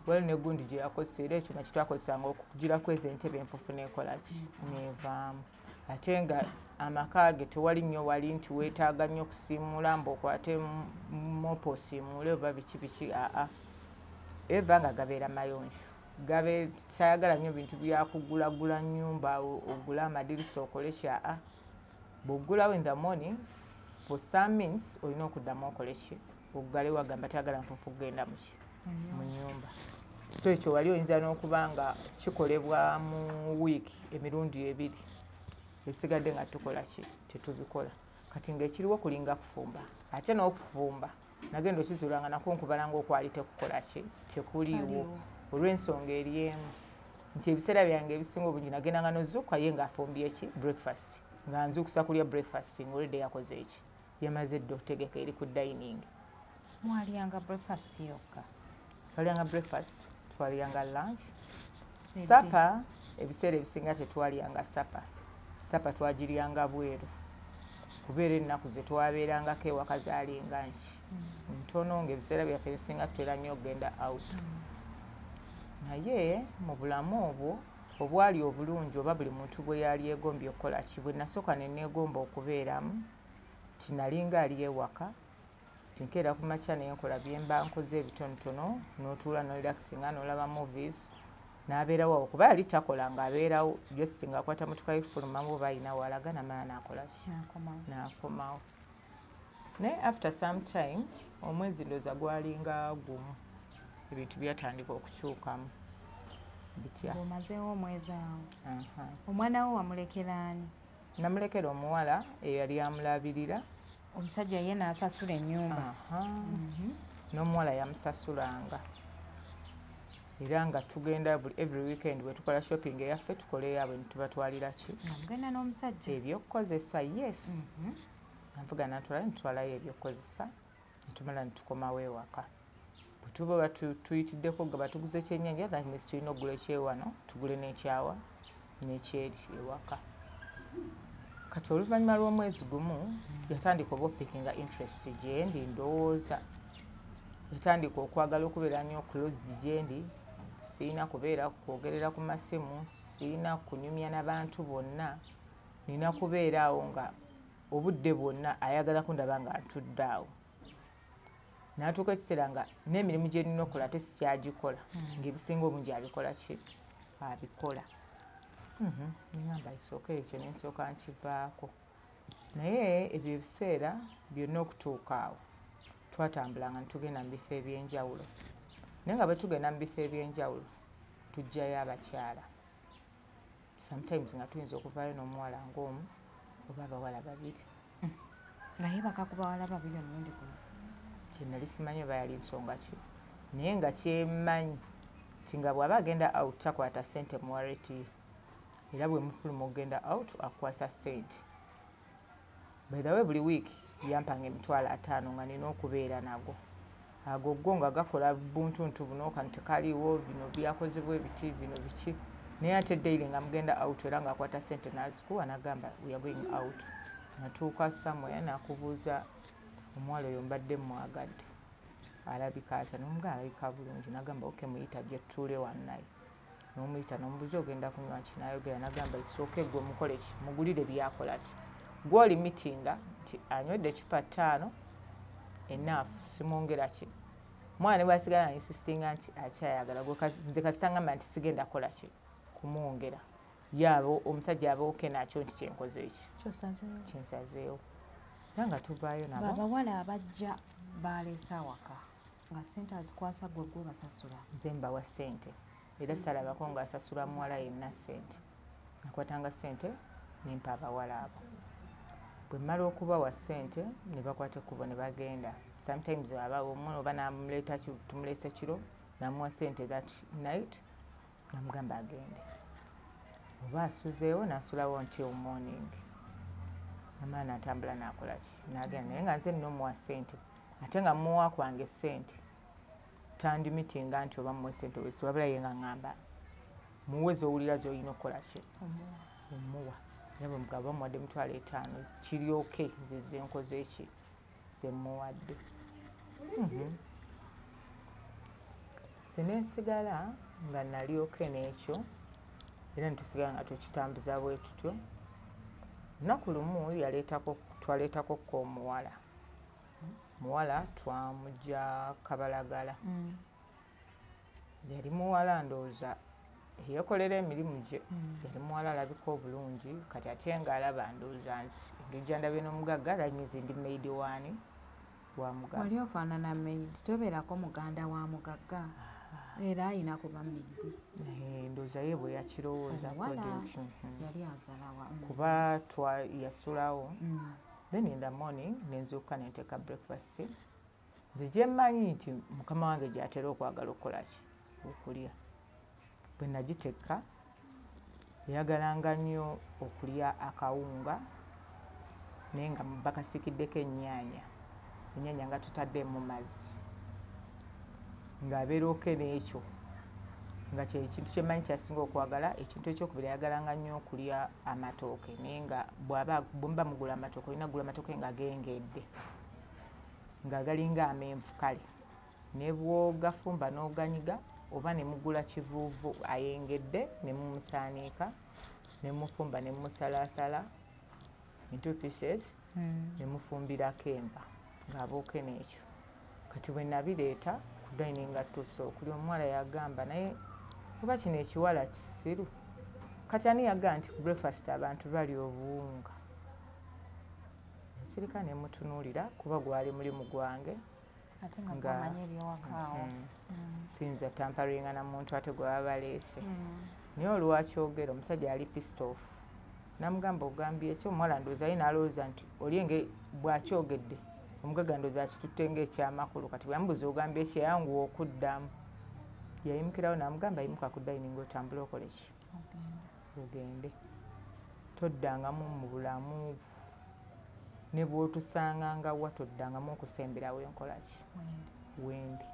Waliwo n'egundi gye yakozesa era ekyuma kitwakozesanga okugirako ezo entebe enfufu n'ekola ki n'evaamu. Ate nga amaka ge tewali nnyo wali nti weetaaga nnyo kusiimuula mb'okwate mopo osiimuule oba biki biki eva nga gabeera mayonjo sayagala nnyo bintu byakugulagula nnyumba ogula amadirisa okole kya bw'oggulawo in the morning for some means olina okuddamu okole ki oggale wagamba tayagala nfufu kugenda muki mu nnyumba so ekyo wali oyinza n'okuba nga kikolebwa mu wiiki emirundi 2 esigadde nga tukola ki tetubikola kati ng'ekiriwo kulinga kufumba ate n'okufumba nagenda okizuulanga nako nkubalanga okwali tekukola ki tekuliiwo olw'ensonga eri emu nti ebiseera byange ebisinga obungi nagendanga nozuuka ye ng'afumbye eki breakfast nga nzuukusa kulya breakfast ng'olidde yakoze eki yamaze dde okutegeka eri ku dining. Mwalyanga breakfast yokka? Twalyanga breakfast, twalyanga lunch, supper ebiseera ebisinga tetwalyanga supper. Supper twagiryanga bweru kubeera ennaku ze twabeerangako ewaka zaalinga nki ntono ng'ebiseera byaffe ebisinga tutera nnyo okugenda out. Naye mu bulamu obwo obwali obulungi oba buli muntu bwe yali egombye okukola ki bwe nasooka ne neegomba okubeeramu tinalinga ali ewaka tinkeera ku makya naye nkola bye mba nkoze ebitonotono n'otuula n'orelaxinga n'olaba movies n'abeerawo awo kuba yali takola ng'abeerawo just ng'akwata motoka y'efulumamu oba ayina walaga namala n'akola ki n'akomawo. Naye after some time omwezi ndooza gwalinga gumu ebintu byatandika okukyukamu bitya. Omazeewo omwezi awo omwana wo wamulekera ani? Namulekera omuwala eyali amulabirira. Omusajja ye n'asasula ennyumba? N'omuwala yamusasulanga era nga tugenda every weekend bwe tukola shopping eyaffe tukoleyo abwe netubatwalira ki mugenda n'omusajja ebyokukozesa. Yes, anvuga natwala nitwalayo ebyokukozesa netumala netukomawo ewaka bwe tuba tuyitiddeko nga batuguze ekyennyanja that means tulina okugula ekyewano tugule n'ekyawa n'ekyeri ewaka. Kati oluvannyuma lw'omwezi gumu yatandika oba opikinga interest gyendi ndowooza yatandika okwagala okubeera nnyo closed gyendi siina kubeera kwogerera ku masimu siina kunyumya n'abantu bonna nina kubeera awo nga obudde bwonna ayagala kundaba nga ntudde awo n'atuuka ekiseera nga n'emirimu gye nina okukola ate sikyagikola ng'ebisinga obungi abikola ki abikola. Ningamba isooka ekyo nensooka nkivaako naye ebyo ebiseera byonna okutuuka awo twatambulanga netugenda mu bifo ebyenjawulo naye nga bwe tugenda mu bifo ebyenjawulo tujjayo abakyala sometimes nga tuyinza okuvaayo n'omuwala ng'omu oba abawala 2 nga yebaka ku bawala 2 omulundi guno. Kyenali simanyi oba yali nsonga ki naye nga kyemmanyi nti nga bw'aba agenda out takwata ssente muwaleti era bwe mufuluma okugenda out akwasa ssente. By the way buli wiiki yampanga emitwalo 5 nga nina okubeera nago. Ago go nga gakola buntuntu buno kano tekaliiwo bino byakozebwa ebiti bino biki. Naye ate daily nga mugenda out era ng'akwata ssente n'azikuwa n'agamba we are going out. Natuuka somewhere n'akubuuza omuwala oyo mbadde mwagadde alabika atya, n'omugamba alabika bulungi, n'agamba okay muyita gye tutuule wannaye. N'omuyita n'omubuuza ogenda kunywa ki, n'ayogera n'agamba isooke gwe mukole ki, mugulire byakola ki. Gw'oli mitinga nti anywedde eccupa 5 enough simwongera ki. Mwana ne bwasigala insistinga nti akyayagala nze kasita ngamba nti sigenda kukola ki kumwongera. Yaabo omusajja abooke nakyo nti kyenkoze eki kinsazeewo. Nga tuvaayo nabo abawala abajja baleese awaka nga ssente azikwasa gwe basasula. Nze mbawa ssente era salabako ng'asasula muwala yenna ssente. Nakwatanga ssente nimpa abawala abo. Bwe mmala okubawa ssente ne bakwata ekkubo ne bagenda. Sometimes omwana oba namuleeta tumuleese kiro namuwa ssente that night namugamba agende. Oba asuzeewo n'asulawo until morning. Amala n'atambula n'akola ki n'agenda naye nga nze nnomuwa ssente ate nga mmuwa kwange ssente tandimitinga nti oba muwe ssente wesi wabula ye nga ŋŋamba muwe z'owulira z'olina okukola ki omuwa. Era bwe mugabo bamuwadde $5 kiryoke nze ze nkoze eki ze mmuwadde. Nze neesigala nga nalyoke n'ekyo era netusigala nga tukitambuza bwe tutyo. Lunaku lumu twaleetako ko omuwala. Muwala twamugya Kabalagala. Yali muwala ndowooza yeekolera emirimu gye. Yali muwala alabika obulungi kati ate ng'alaba ndowooza engeri gyandabye n'omugagga lanyizi ndi maidi waani wa mugagga. Wali ofaanana maidi tobeerako muganda wa mugagga era ayina kuba maidi. Ndowooza ye bwe yakirowooza yali azalawa kuba yasulawo. Then in the morning nenzuuka nenteeka breakfast. Nze gye mmanyi nti mukama wange gy'atera okwagala okukola ki okulya. Bwe nagiteeka yagalanga nnyo okulya akawunga naye nga bakasiikiddeko ennyaanya nga tutadde mu mazzi ng'abeera oke n'ekyo nga kye ekintu kye mmanyi kyasinga okwagala. Ekintu ekyokubiri yagalanga nnyo okulya amatooke naye nga bw'oba mugula amatooke olina kugula amatooke nga gengedde nga galinga amenvu kale ne bw'ogafumba n'oganyiga oba ne mugula kivuuvu ayengedde ne mumusaaniika ne mufumba ne musalaasala into pieces ne mufumbirako enva ng'abooke n'ekyo. Kati bwe nabireeta ku dining tuuse okulya omuwala yagamba naye oba kino ekiwala kisiru kati ani yagamba nti ku breakfast abantu balya obuwunga. Nsirika ne mutunuulira kuba gwali mulimu gwange ate nga gwamanya ebyowakaawo. Tuyinza tamparinga na muntu ate gwe baba baleese. Naye olwakyogera omusajja yali pissed off. Namugamba ogambye ekyo omuwala ndowooza ye n'alowooza nti oli engeri bw'akyogedde omugagga ndowooza akitutte ng'ekyamakulu. Kati bwe yamubuuza ogambye ki yayanguwa okuddamu. Yayimukirawo n'amugamba yimuka ku dining otambule okole ki ogende. Toddangamu mu bulamu ne bw'otusanganga wa toddangamu okusemberawo enkola ki wendi.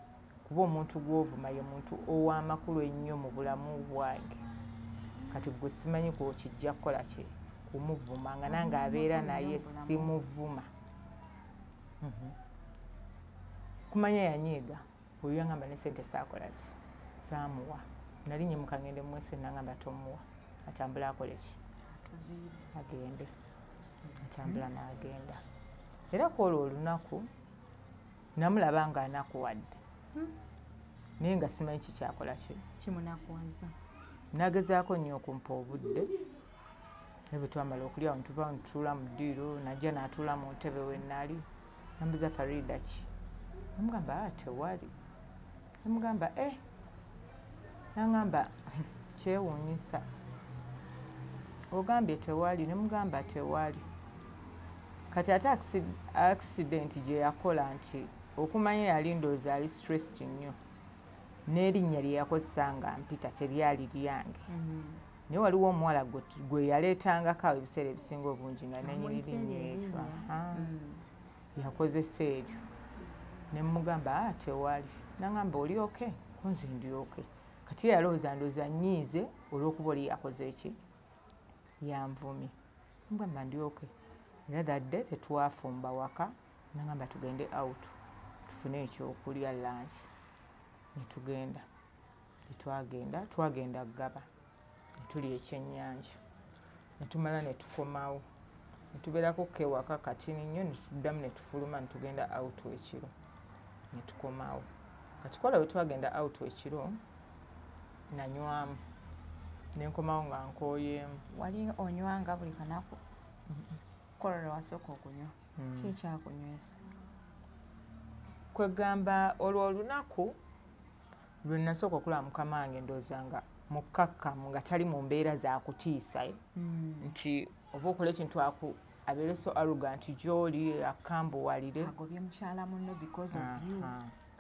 Kuba omuntu gw'ovuma ye muntu ow'amakulu ennyo mu bulamu bwange. Kati gwe simanyi kwokijja kukola ki kumuvuma nga nange abeera naye simuvuma. Kumanya yanyiiga oyo yangamba ne ssente saakola ki saamuwa. Nali nyimuka ngende mwese nangamba tomuwa atambula akole ki agende. Atambula n'agenda. Era kwolwo olunaku namulaba nga anakuwadde naye nga simanyi kikyakola ki kimunakuwaza. Nagezaako nnyo okumpa obudde naye bwe twamala okulya awo netuva netutuula mu ddiiro najja n'atuula mu ntebe we nali nambuza Farida ki namugamba tewali. Namugamba nangamba kyewuunyisa ogambye tewali. Nemugamba tewali. Kati ate accident gye yakola nti okumanya yali ndowooza ali stressed nnyo n'erinnya lye yakozesa nga mpita teryali lyange. Naye waliwo omuwala gwe yaleetangako awo ebiseera ebisinga obungi nga nanyini linnya eryo. yakozesa ebyo ne mmugamba tewali naŋŋamba oli oke kunze ndi oke kati yalowooza ndooza nnyiize olw'okuba oli yakoze eki yanvumye mugamba ndi oke era dadde tetwafumba waka naŋŋamba tugende out tufune ekyokulya lanci netugenda twagenda Gaba netuli ekyennyanja netumala netukomawo netubeerako kewaka katini nnyo netuddamu netufuluma netugenda out ekiro netukomawo kati kola bwe twagenda out ekiro nanywamu nenkomawo nga nkooyeemu. Wali onywanga buli kanaku? Kola lwe wasooka okunywa ki ekyakunywesa? Kwegamba olwo olunaku lwe nasooka okulaba mukama wange ndowooza nga mukkakkamu nga tali mu mbeera za kutiisa nti oba okola ekintu abeere so arrogant gy'oli akambuwalire agobye mukyala munno because of you.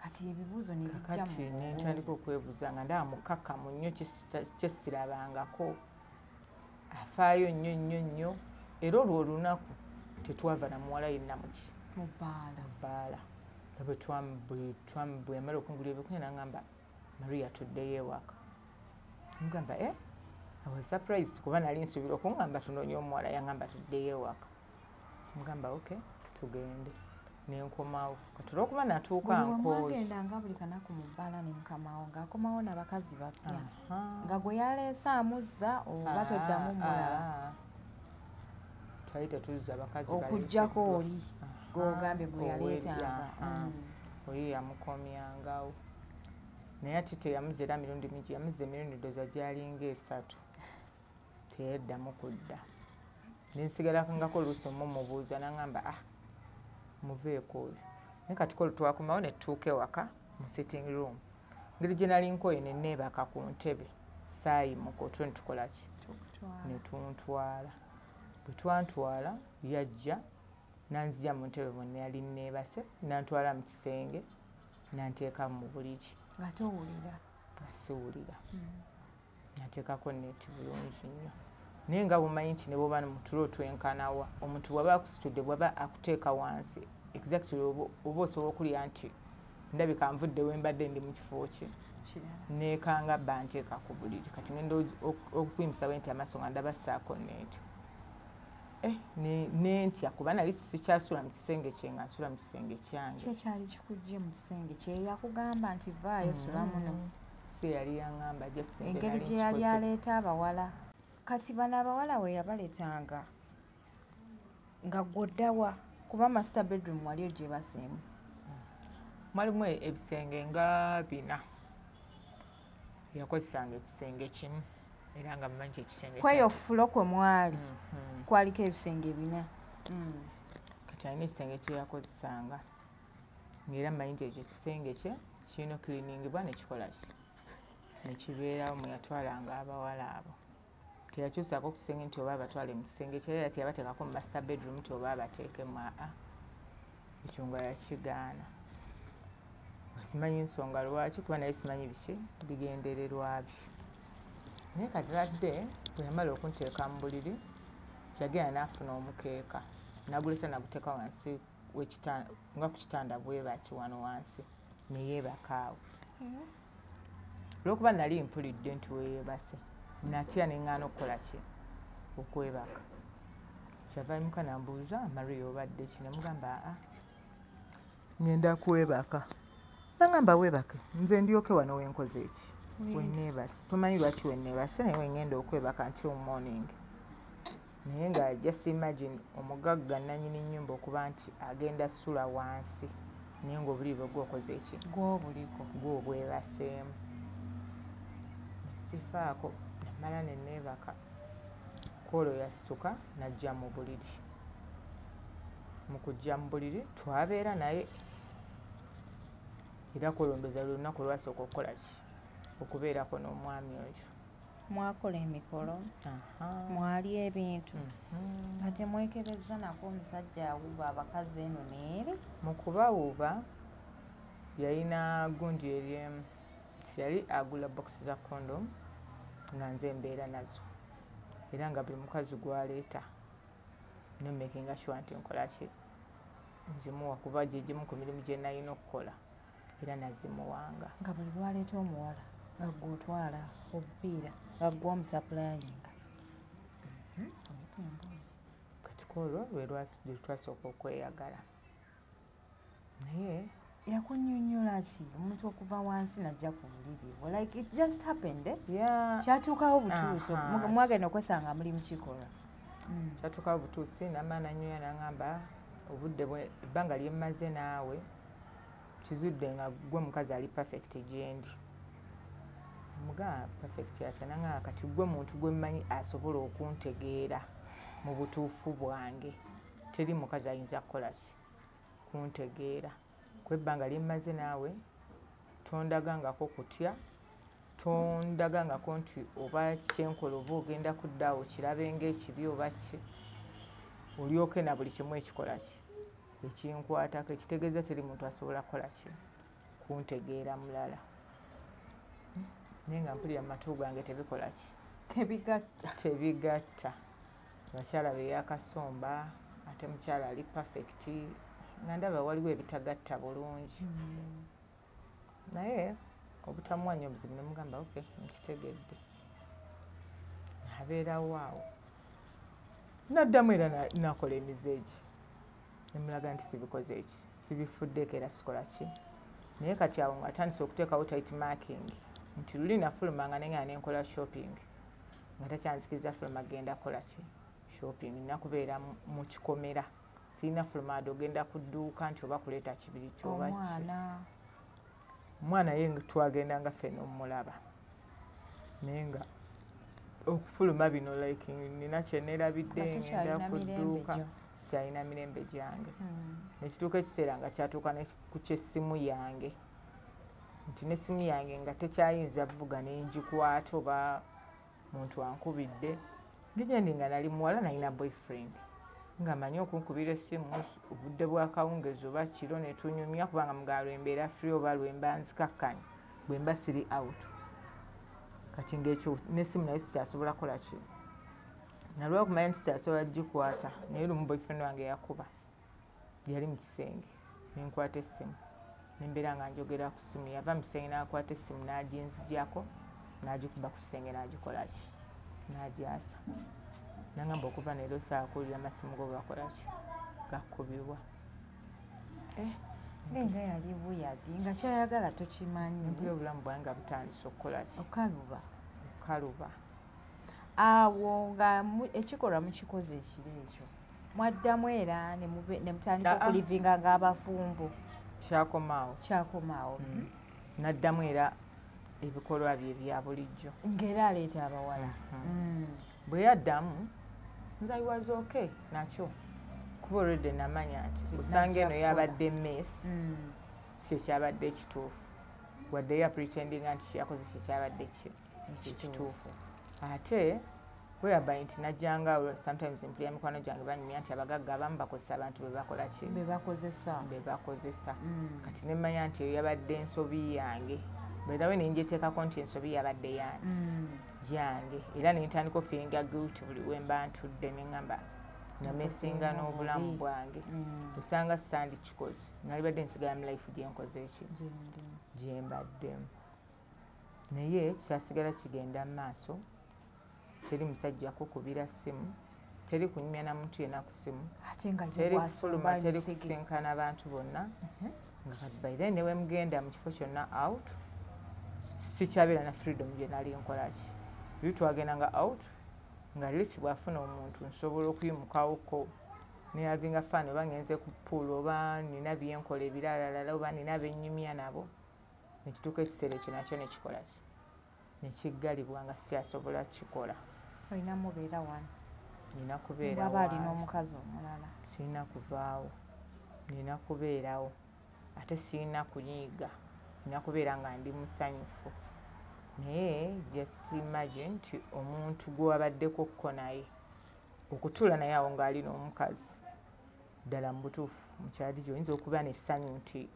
Kati ebibuuzo ne bijja mu ne ntandika okwebuuza nga ndaba mukkakkamu nnyo kyesirabangako afaayo nnyo era olwo olunaku tetwava na muwala yenna muki mu bbaala bwe yamala okungulira ebyokunywa n'aŋŋamba Maria tuddeyo ewaka mugamba I was surprised kuba nali nsuubira okuŋŋamba tunoonye omuwala yaŋŋamba tuddeyo ewaka mugamba okay tugende nenkomawo kati olw'okuba natuuka nkooye mwagendanga buli kanaku mu bbaala ne mukamawo ng'akomawo n'abakazi bapya nga gwe yaleese amuzza oba toddamu mulaba twali tetuzza bakazi okuggyako oli gw'ogambye gwe yaleetanga oyo yamukomyangawo naye ate teyamuza era mirundi mingi yamuza emirundi ndowooza gyalinga 3 teyaddamu kudda nensigalangako oluusi mumubuuza n'aŋŋamba muveeko oyo naye kati ko lutwakomawo ne tutuuka ewaka mu sitting room ngeri gye nali nkooye ne neebaka ku ntebe saayimuka otwo ne tukola ki ne tuntwala bwe twantwala yajja nanzija mu ntebe bonna yali neebase nantwala mu kisenge nanteeka mu buliri nga towulira asiwulira nateekako neeti bulungi nnyo naye nga bumanyi nti ne bwoba mu tulo twenkanawa omuntu bw'aba akusitudde bw'aba akuteeka wansi exactly oba osobola okulya nti ndabika nvudde we mbadde ndi mu kifo kye neekanga bba nteeka ku buliri kati ngenda okukuyimisa bwe nti amaaso nga ndaba ssaako neeti nentya kuba nali sikyasula mu kisenge kye nga nsula mu kisenge kyange. Ki ekyali kikujje mu kisenge kye yakugamba nti vaayo sula muno? Si yali yaŋŋamba engeri gye yali aleeta abawala. Kati bano abawala we yabaleetanga nga gw'oddawa kuba master bedroom wali gye baseemu? Mwalimu ebisenge nga 4 yakozesanga ekisenge kimu era nga mmanyi ekisenge kweyo fulo kwe mwali kwaliko ebisenge 4 kati alina ekisenge kye yakozesanga ng'era mmanyi nti ekyo ekisenge kye kirina okkiriningibwa nekikola ki nekibeerawo mwe yatwalanga abawala abo teyakyusaako ku kisenge nti oba abatwale mu kisenge kye era teyabateekako mu master bedroom nti oba abateekemu ekyo nga yakigaana. Simanyi nsonga lwaki kuba naye simanyi biki bigendererwa bye. Naye katiradde bwe yamala okunteeka mu buliri yagenda n'afuna omukeeka naguleeta naguteeka wansi nga ku kitanda bwe bati wano wansi ne yeebaka awo. Olw'okuba nali mpulidde nti weyeebase natya ne ŋŋaana okukola ki okwebaka. Kyava yimuka nambuuza Maria obadde ki? Ne mugamba ngenda kwebaka. Nangamba weebake nze ndyoke wano wenkoze eki wenneebase tomanyi lwaki wenneebase naye wengenda okwebaka until morning. Naye nga just imagine omugagga nannyini nnyumba okuba nti agenda ssula wansi naye ng'obuliri bwe gwokoze eki gw'obuliko gw'obwebaseemu. Sifaako namala ne neebaka koolo yasituka najja mu buliri. Mu kujja mu buliri twabeera naye era kulondoza lunaku lwasooka okukola ki okubeerako n'omwami oyo. Mwakola emikolo mwali ebintu nga temwekebezza nako omusajja awuuba abakazi eno neeri? Mu kubawuuba yalina gundi eryemu yali agula bokisi za kondom nga nze mbeera nazo era nga buli mukazi gwaleeta nemakinga sure nti nkola ki nzimuwa kuba gye gimu ku mirimu gye nalina okukola era nazimuwanga. nga buli lwaleeta omuwala nga gw'otwala obupiira nga gw'omusapulayinga oyita emboozi. Kati olwo lwe twasooka okweyagala naye yakunnyonnyola ki omuntu okuva wansi najja ku buliri bwo like it just happened yeah. kyatuukawo butuuso mwagenda okwesanga muli mukikola kyatuukawo butuusi namala nanyoya naŋŋamba obudde ebbanga lye mmaze naawe kizudde nga gwe mukazi ali perfect gyendi. Mugamba perfect atya naŋŋamba kati gwe muntu gwe mmanyi asobola okuntegeera mu butuufu bwange teri mukazi ayinza kukola ki kuntegeera. Kwebbanga lye mmaze naawe tondagangako kutya, tondagangako nti oba kyenkola oba ogenda kuddaawo kirabe ng'ekibi oba ki, olyoke na buli kimu ekikola ki ekinkwatako ekitegeeza teri muntu asobola kukola ki kuntegeera mulala. Naye nga mpulira mu matu gange tebikola ki tebigatta. Abakyala beyakasomba ate mukyala ali perfect nga ndaba waliwo ebitagatta bulungi. Naye obutamuwanya obuzibu nemugamba ok nkitegedde abeerawo awo. Naddamu era nakola emizeegi nemulaga nti sibikoze eki sibifuddeeko era sikola ki. Naye kati awo ngaatandise okuteekawo tight marking nti luli nafulumanga nengana nenkola shopping nga takyanzikiriza fuluma genda kukola ki shopping nakubeera mu kikomera sirina fuluma ade ogenda ku dduuka nti oba kuleeta kibiri kyoba omwana ye twagenda nga ffe n'omulaba naye nga okufuluma bino like nina kyenerabidde ngenda ku dduuka sialina mirembe gyange. Nekituuka ekiseera nga kyatuuka ku kyessimu yange nti n'essimu yange nga tekyayinza vuga nengikwata oba muntu ankubidde ngigyendi nga nali muwala nalina boyfriend nga manyi okunkubira essimu obudde bwa kawungezi oba kiro netunyumya kubanga mugala lwembeera free oba lwemba nzikakkanya bwemba siri out. Kati ng'ekyo n'essimu naye sikyasobola kukola ki nalwakumanya nti sikyasobola gikwata. Naye lumu boyfriend wange yakuba yali mu kisenge nenkwata essimu nembeera nga njogera ku ssimu yava mu kisenge n'akwata essimu n'aginzijako n'agikuba ku kisenge n'agikola ki n'agyasa. Nangamba okuva neero saa kuwulira amasimu go gakola ki gakubibwa. Nenga yali buyadi nga kyayagala tokimanyi. Mpulira obulamu bwange nga butandise okukola ki okaluba. Awo nga ekikolwa mukikoze ekiro ekyo mwaddamu era ne mutandika okulivinga ng'abafumbo. Kyakomaawo. Naddamu era ebikolwa bye ebya bulijjo ng'era aleeta abawala. Bwe yaddamu nze was okay nakyo kuba olwedde namanya nti busanga eno yabadde mess kyekyabadde ekituufu wadde ya pretendinga nti kyakoze kyekyabadde ekituufu. Ate whereby nti najjanga sometimes mpulira mikwano gyange banyumya nti abagagga abamu bakozesa abantu bebakola ki bebakozesa. Kati nemanya nti eyo yabadde ensobi yange bwedawe nenjeteekako nti ensobi yabadde yange era nentandika ofiringa guilty buli wemba ntudde neŋŋamba namesinga n'obulamu bwange osanga sandi kikozi nalibadde nsigala mu life gyenkoze eki gyembaddemu. Naye kyasigala kigenda mu maaso teri musajja kukubira ssimu teri kunyumya na muntu yenna ku ssimu teri kufuluma teri kusinkana abantu bonna nga by then newe mugenda mu kifo kyonna out sikyabeera na freedom gye nali nkola ki buli twagendanga out nga lisi bwafuna omuntu nsobola okuyimukawoko neyavinga faani oba ngenze ku pool oba nina byenkola ebiralalala oba nina bennyumya nabo nekituuka ekiseera ekyo nakyo nekikola ki nekiggalibwa nga sikyasobola kukikola. Olina mubeera wano nina kubeera waba alina omukazi omulala sirina kuvaawo nina kubeerawo ate sirina kunyiiga nina kubeera nga ndi musanyufu. Naye just imagine nti omuntu gwewabaddekokko naye okutuula naye awo ng'ali n'omukazi ddala mu butuufu mukyali gy'oyinza okuba n'essanyu nti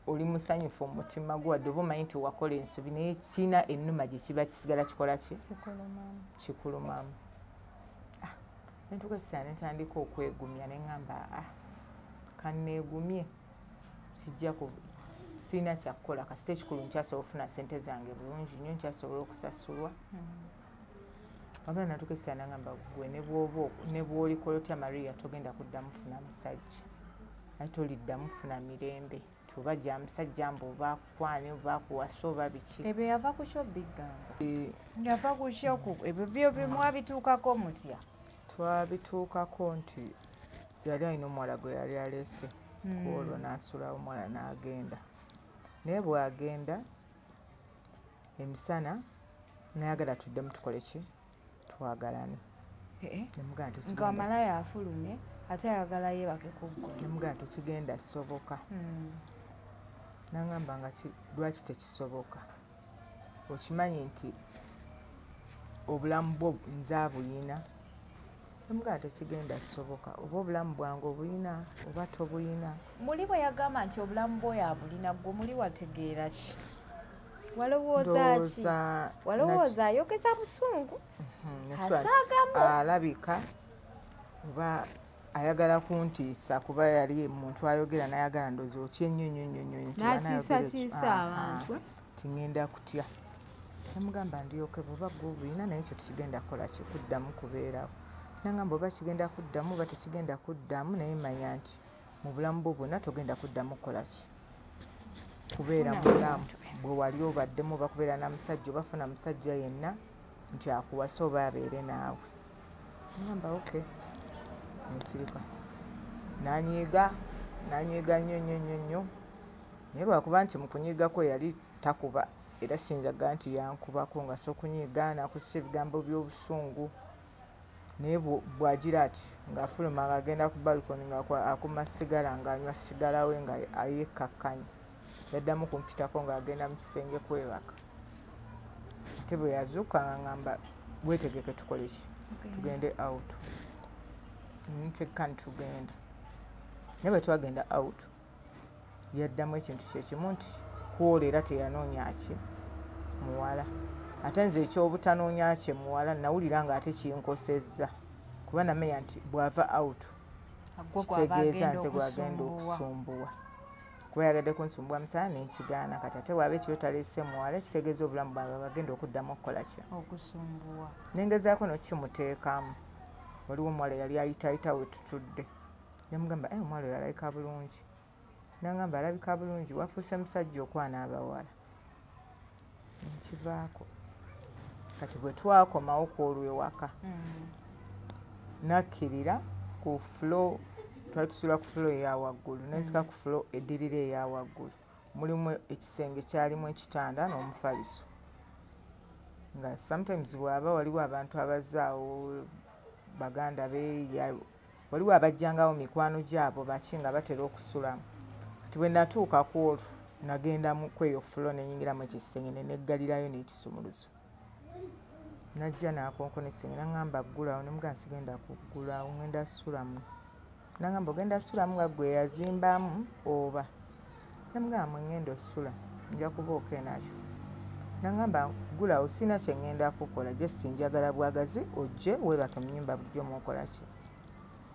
oli musanyufu omutima gwo wadde oba omanyi nti wakola ensobi naye kiina ennuma gye kiba kisigala kikola ki kikulumamu. Nentuuka ekiseera netandika okwegumya neŋŋamba kanneegumye sijja sirina kyakukola kasita ekikulu nkyasobola okufuna ssente zange bulungi nnyo nkyasobola okusasulwa wabula natuuka essaawa nagamba gwe ne bw'olikola otya Maria togenda kuddamu funa musajja ate toliddamu funa mirembe tuba gya musajja mbu obakwani obakuwasa oba biki ebyo yava ku kyo bigamba yava ku kyo ebyo byo mwabituukako mutya twabituukako nti yali alina omuwala gwe yali alese ku olwo n'asulawo omuwala n'agenda naye bw'agenda emisana nayagala tuddemu tukole ki twagalane nga amalaya afulumye ate ayagala yeebake ku ggwe nemugamba tekigenda soboka nagamba nga lwaki tekisoboka okimanyi nti obulamu bwo nze abuyina nemugamba tekigenda soboka oba obulamu bwange obuyina oba tobuyina muli bwe yagamba nti obulamu bwoyo abulina gwe muli wategeera ki walowooza ki walowooza ayogeza busungu asaagamu alabika oba ayagala kuntiisa kuba yali muntu ayogera nayagala ndozi okye nnyo n'atiisatiisa abantu tingenda kutya namugamba ndyoke bweba gwe obuyina naye ekyo tekigenda kukola kikuddamu kubeerawo nagamba oba kigenda kuddamu oba tekigenda kuddamu naye manya nti mu bulamu bwo bwonna togenda kuddamu kukola ki kubeera mulamu bwe wali obaddemu oba kubeera na musajja oba funa musajja yenna nti akuwasa oba abeere naawe nagamba oke nsirika nanyiga nnyo naye lwakuba nti mu kunyiigako yali takuba era sinjaga nti yankubako nga so kunyiiga nakussa ebigambo by'obusungu naye bwagira ati ng'afuluma ng'agenda ku balikoni ng'akuma sigala ng'anywa sigala we nga ayekkakkanya yaddamu kumpitako ng'agenda mu kisenge kwebaka ate bwe yazuuka nga ŋŋamba bwetegeke tukole ki tugende out ntekkani tugenda naye bwe twagenda out yaddamu ekintu kyekimu nti kwola era teyanoonya ki muwala ate nze ekyobutanoonya kye muwala nawulira nga ate kinkosezza kuba namanya nti bw'ava out kitegeeza nze gwagenda okusumbuwa kuba yagadde kunsumbuwa musana nenkigaana kati ate bw'aba ekiro taleese muwala kitegeeza obulamu bwange bagenda okuddamu okukola ki okusumbuwa nengezaako nokimuteekamu waliwo omuwala yali ayitaayita we tutudde nemugamba omuwala oyo alabika bulungi nagamba alabika bulungi wafuuse musajja okwana abawala nkivaako kati bwe twakomawo ku olwo ewaka nakkirira ku fulo twali tusula ku fulo eyawaggulu nensika ku fulo eddirira eyawaggulu mulimu ekisenge kyalimu ekitanda n'omufaliso nga sometimes bw'aba waliwo abantu abazaawo baganda be waliwo abajjangawo mikwano gyabo baki nga batera okusulamu kati bwe natuuka ku olwo nagenda kweyo fulo nenyingiramu ekyo kisenge neneggalirayo n'ekisumuluzo najja nakonkona ekisenge nagamba ggulawo nemugamba sigenda kuggulawo ngenda sulamu nagamba ogenda sulamu nga gwe yazimbamu oba namugamba mwengenda osula nja kuba okeenakyo nagamba ggulawo sina kyengenda kukola just njagala bwagazi ojje weebake mu nnyumba bulijjo muokola ki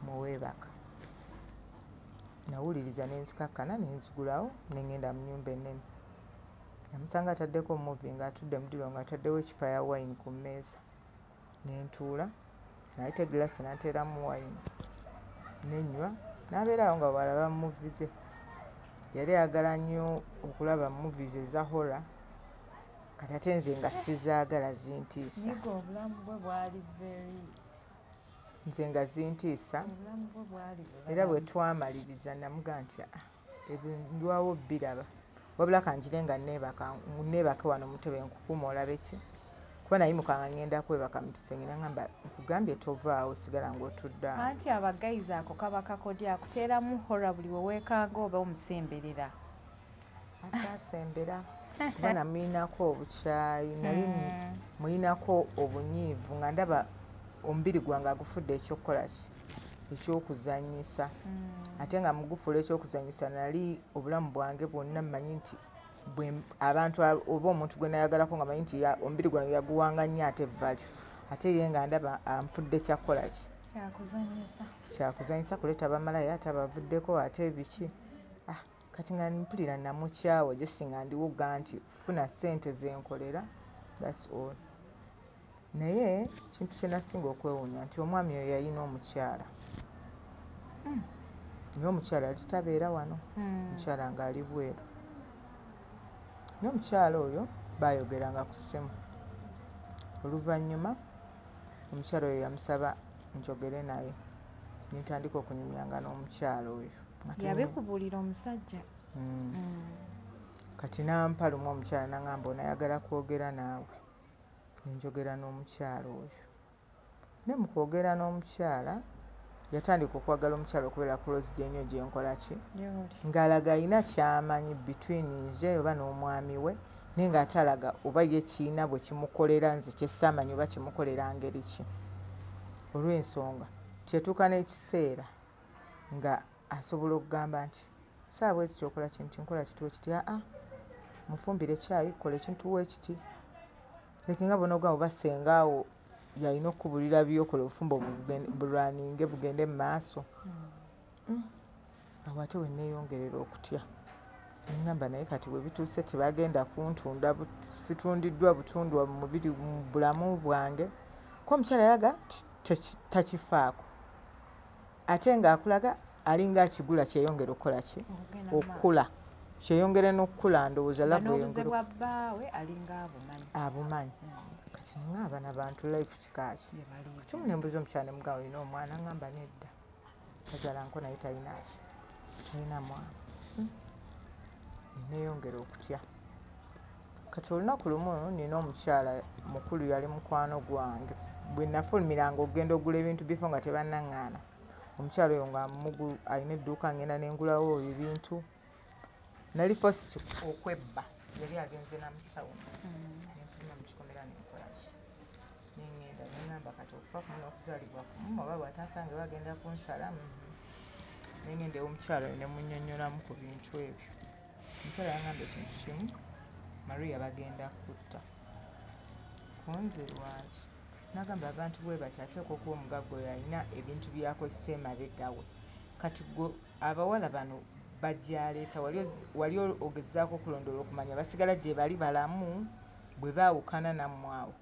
muweebaka nawuliriza nenzikakkana nenzigulawo nengenda mu nnyumba ennene namusanga ataddeko omuvi ng'atudde mu ddiro ng'ataddewo ekipa ya wayini ku mmeeza nentuula nayita egilasi nateeramu wayini nenywa n'abeerawo nga bw'alaba muvi ze yali ayagala nnyo okulaba muvi ze eza hora kati ate nze nga sizaagala zintiisa nze nga zintiisa era bwe twamaliriza namuga nti ndwawo biraba wabula kanjire nga neebake wano mutebe nkukuma olabe ki kuba nayimukanga ngenda kwebaka mu kisenge nagamba nkugambye tovaawo sigala ng'otudde awo anti abagayizi ako kaba kakodya akuteeramu hora buli weweekanga oba omusemberera asasembera kuba namuyinako obukyayi naye muyinako obunyiivu nga ndaba omubiri gwange agufudde ekyokukola ki ekyokuzanyisa ate nga mugufuula ekyokuzanyisa nali obulamu bwange bwonna mmanyi nti abantu oba omuntu gwe nayagalako nga manyi nti omubiri gwange yaguwanga nnyo ate valyo ate ye nga ndaba anfudde kyakukola ki kyakuzanyisa kuleeta bamalaya ate abavuddeko ate ebiki. Kati nga mpulira namukyawo gyesinga ndiwuga nti funa ssente zenkolera, thats all. Naye kintu kye nasinga okwewuunya nti omwami oyo yalina omukyala. Naye omukyala yali tabeera wano, omukyala ng'ali bweru. Naye omukyala oyo baayogeranga ku ssimu. Oluvannyuma omukyala oyo yamusaba njogere naye, nintandika okunyumyanga n'omukyala oyo. Yabikubuulira omusajja. Kati nampa lumu omukyala n'aŋŋamba onayagala kwogera naawe. Nenjogera n'omukyala oyo. Ne mu kwogera n'omukyala yatandika okwagala omukyala okubeera close gye nnyo gye nkola ki, ng'alaga alina ky'amanyi between nze oba n'omwami we, naye ng'ate alaga oba ye kiina bwe kimukolera nze kye saamanyi oba kimukolera ngeri ki. Olw'ensonga kyetuuka n'ekiseera nga asobola okugamba nti saawa bwezi kyokola kintu nkola kituwe kiti, mufumbire ekyayi kola ekintu weekiti. Leke nga bonogamba oba sengaawo yalina okukubulira byokola obufumbo bulwaninge bugende mu maaso. Awo ate we neeyongerera okutya. Ngamba naye kati bwe bituuse tebagenda kuntunda, situndiddwa butundwa mu bulamu bwange. Ko omukyala yalaga takifaako. Ate ng'akulaga alinga akigula kyeyongera okukola ki? Okukula. Kyeyongere n'okukula ndowooza lavu n'obuze bwa bbaawe alinga abumanyi. Kati ng'abana bantu life kikaaki. Kimu ne mbuuza omukyala ne mugamba olina omwana? Ngamba nedda. Kazaala nko naye talina ki? Talina mwana. Neeyongera okutya. Kati olunaku lumu nina omukyala mukulu yali mukwano gwange. Bwe nafulumiranga okugenda okugula ebintu bifo nga tebannaŋŋaana. Omukyala oyo nga mugu alina edduuka ngenda ne ngulawo ebintu. Nali fosi okwebba. Yali agenze na mu tawuni. Nenfuluma mu kikomera nenkola ki? Nengenda nengamba kati okufa kuno n'okuzaalibwa kumu oba bw'atasange bagenda kunsala. Nengenda ew'omukyala oyo ne munnyonnyolamu ku bintu ebyo. Omukyala yangamba ekintu kimu, Maria bagenda kutta. Kunze lwaki? Nagamba abantu bwe batyo ateekwa okuba omugagga oyo alina ebintu byakozesa emabega we. Kati gwe abawala bano bajyaleeta wali ogezaako okulondoola okumanya basigala gye bali balamu bwe baawukana nammwe awo.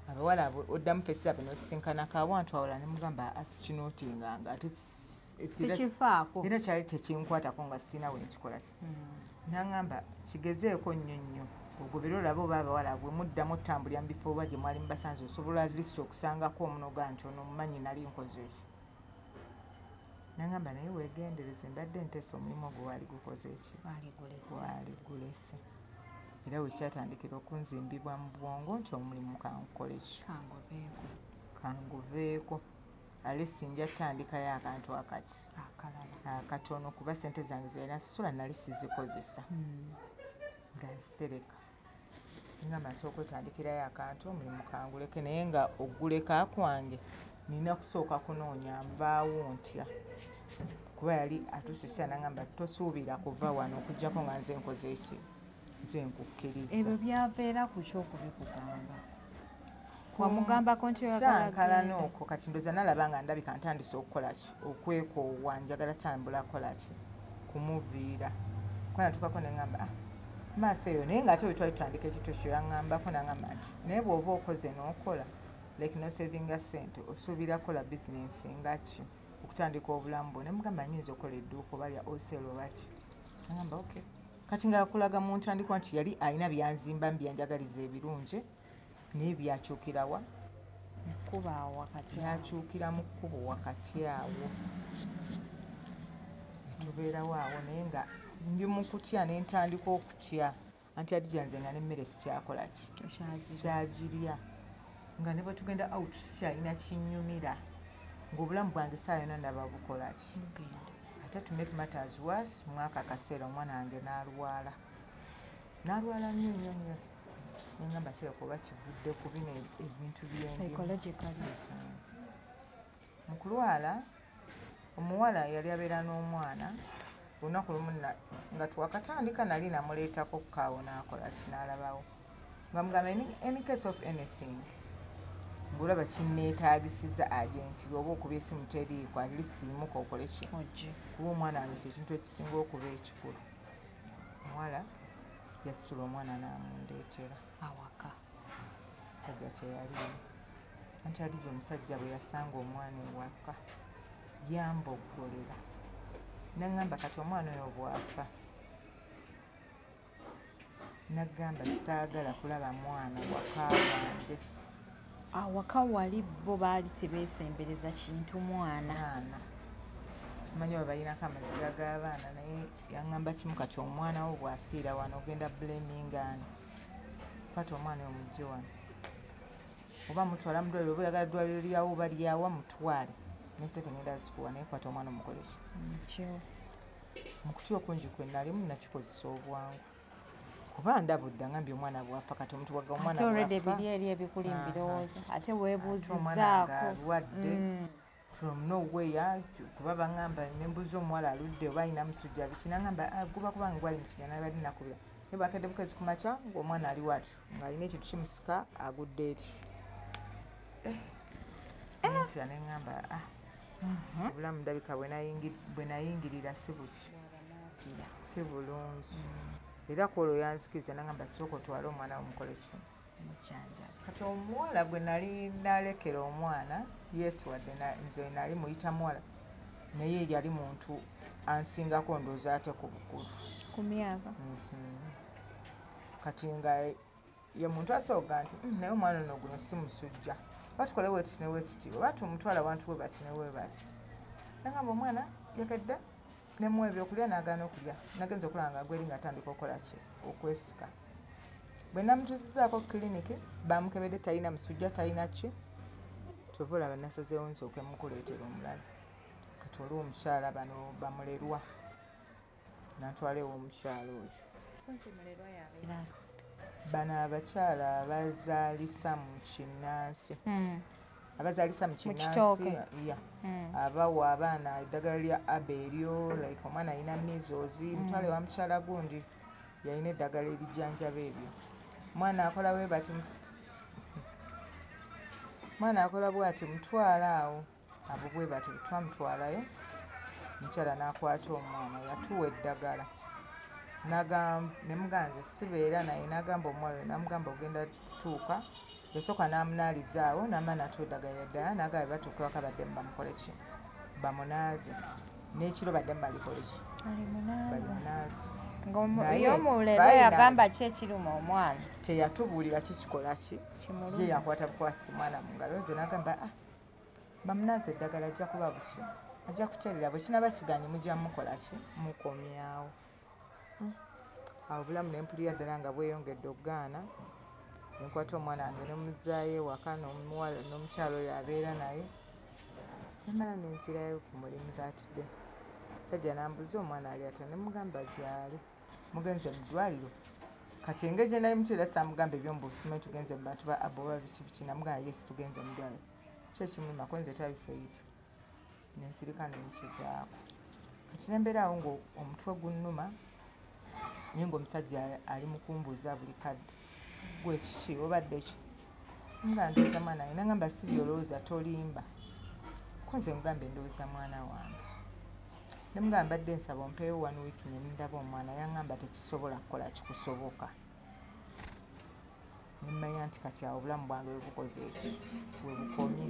Abawala abo oddamu fesiabe n'osisinkana kaawantu awala ne mugamba asikinootinganga ate sikifaako. Era kyali tekinkwatako nga sirina we nkikola ki. N'aŋŋamba kigezeeko nnyo nnyo ogobera olabe oba abawala bwe muddamu otambulira mu bifo oba gye mwali mubasanze osobola lisiti okusangako omunoga nti ono mumanyi nali nkoze ki. N'aŋŋamba naye weegendereze mbadde nteesa omulimu ogwo waali gukoze ki? Waali gulese. Era wekyatandikira okunzimbibwa mu bwongo nti omulimu kankole ki? Kanguveeko. Alisi nja tandikayo akantu akatono kuba ssente zange zirina sisula nali sizikozesa. Nga nzitereka. Ngamba nsooka otandikirayo akantu omulimu kanguleke naye nga ogguleka kwange nina kusooka kunoonya nvaawo ntya. Kuba yali atuusisa n'aŋŋamba tosuubira kuva wano okuggyako nga nze nkoze eki? Nze nkukkiriza. Ebyo byaveera ku ky'okubikugamba. Wamugambako nti sankalana okwo kati ndoza nalaba nga ndabika ntandise okukola ki? Okwekoowa njagala tambula kola ki? Kumuviira. Kwa natukako ne ŋŋamba maaso eyo naye ng'ate bwe twali tutandika ekito ekyo yaŋŋambako n'aŋŋamba nti naye bw'oba okoze n'okola like n'osevinga ssente osuubira kola bizinensi nga ki okutandika obulamu bwo. Ne mugamba nnyinza okukola edduuka oba lya osel oba ki? Aŋŋamba okay. Kati ng'akulaga mu ntandikwa nti yali alina byanzimba byanjagaliza ebirungi naye byakyukira wa? Byakyukira mu kkubo wakati awo. Tubeerawo awo naye nga ndi mu kutya ne ntandika okutya anti Adija nze nga n'emmere sikyakola ki? Sikyagirya. Nga ne bwe tugenda out sikyalina kinnyumira. Ng'obulamu bwange saa yonna ndaba bukola ki? Ate to make matters worse mwaka akaseera omwana wange n'alwala. N'alwala nnyo nnyo nnyo. Nengamba kireka oba kivudde ku bino ebintu psychologically. Mu kulwala omuwala yali abeera n'omwana olunaku lumu nga twakatandika nali namuleetako kaawo n'akola ki? N'alabawo nga mugamba any case of anything ng'olaba kinneetaagisiza agenti oba okuba essimu teriiko alisiimuka okole ki kuba omwana wange kyekintu ekisinga okuba ekikulu. omuwala yasitula omwana n'amundeetera awaka. musajja teyaliyo anti alijja omusajja bwe yasanga omwana ewaka yamboggolera naŋŋamba kati omwana oyo bw'afa naggamba saagala kulaba mwana waka wange. Awaka wali bo baali tebeesembereza kintu mwana. Simanyi oba balinako amaziga g'abaana naye yaŋŋamba kimu kati omwana wo bw'afiira wano ogenda blaminga ani. Kwata omwana oyo mujje wano. Oba mutwala mu ddwaliro oba oyagala ddwaliro lyawo oba lyawa mutwale. Nese tengenda zikuwa naye kwata omwana omukoleki. Mu kutya okungi kwe nalimu nakikozesa obwangu. Kuba ndabudde ngambye omwana bw'afa kati omuntu bw'agamba omwana bw'afa. Ate already biri eri ebikuli mu birowoozo. Ate weebuuzizzaako. Alwadde from nowhere kuba baŋŋamba ne mbuuza omuwala aludde oba alina musujja biki naŋŋamba guba kubanga gwali musujja nabadde nakubira. Naye bwakedde bukezi ku makya ng'omwana ali watyo ng'alina ekintu kimusika agudde eri. Ntya ne ŋŋamba obulamu ndabika bwe nayingirira si buki si bulungi. Era kwolwo yanzikiriza naŋŋamba sooka otwale omwana omukole kino. Kati omuwala gwe nali nalekera omwana yesu wadde nze nali muyita muwala naye yali muntu ansingako ndowooza ate ku bukulu ku myaka. Kati nga ye muntu asooka nti naye omwana ono guno si musujja oba tukole wetuti ne wetuti oba tumutwala abantu we bati ne we bati. Naŋŋamba omwana yakedde nemuwa ebyokulya n'agaana okulya nagenza okulaba nga gweri ng'atandika okukola ki okwesika. Bwe namutuusizaako kiliniki bamukebedde talina musujja talina ki kyova olaba nasazeewo nsooke mukuleetera omulala. Kati olwo omukyala bano bamulerwa natwala ewo omukyala oyo. Bano abakyala abazaalisa mu kinnansi abazaalisa mu kinnansi abawa abaana eddagala lya aba eryo like omwana alina measles mutwale wa mukyala gundi yalina eddagala erijjanjaba ebyo. Mwana akola bwe bati mwana akola bw'ati mutwala awo abo bwe bati twamutwalayo mukyala n'akwata omwana yatuwa eddagala nemuganze sibeera naye n'agamba omuwala n'amugamba ogenda tuuka yasooka n'amunaalizaawo n'amba natuwa eddagala eddala n'agamba batuuka waka baddemu bamukole ki bamunaaze n'ekiro baddemu balikole ki bamunaaze. Ye omulerwa yagamba ki ekiruma omwana teyatubuulira kikikola ki ye yakwata bukwasi mwana mu ngalo ze n'agamba bamunaaze eddagala ajja kuba buki ajja kuteerera bwe kinaba kiganye mujja mukola ki mukomyawo. Awo obulamu ne mpulira ddala nga bweyongedde okugaana nenkwata omwana wange nemuzaayo ewaka n'omukyalo oyo abeera naye nemala nenzirayo ku mulimu taatidde. Sajja nambuza omwana ali ate nemugamba gyali mugenze mu ddwaliro kati engeri gye nali mutuira saamugamba ebyombusimanyi tugenze mu bantu ba aboba biki biki namugamba yesi tugenze mu ddwaliro kyo ekimulumako nze talifeito nensirika nenkivaako. Kati nembeeraawo ng'omutwe gunnuma naye ng'omusajja ali mukumbuuza buli kadde gwe kiki obadde ki nga ndowooza mwana wange nagamba si byolowooza tolimba ko nze mugambe ndowooza mwana wange nemugamba mbadde nsaba ompeewo 1 wiiki nendaba omwana yaŋŋamba tekisobola kukola kikusoboka. Nemmanya nti kati awo obulamu bwange webukoze eki webukomye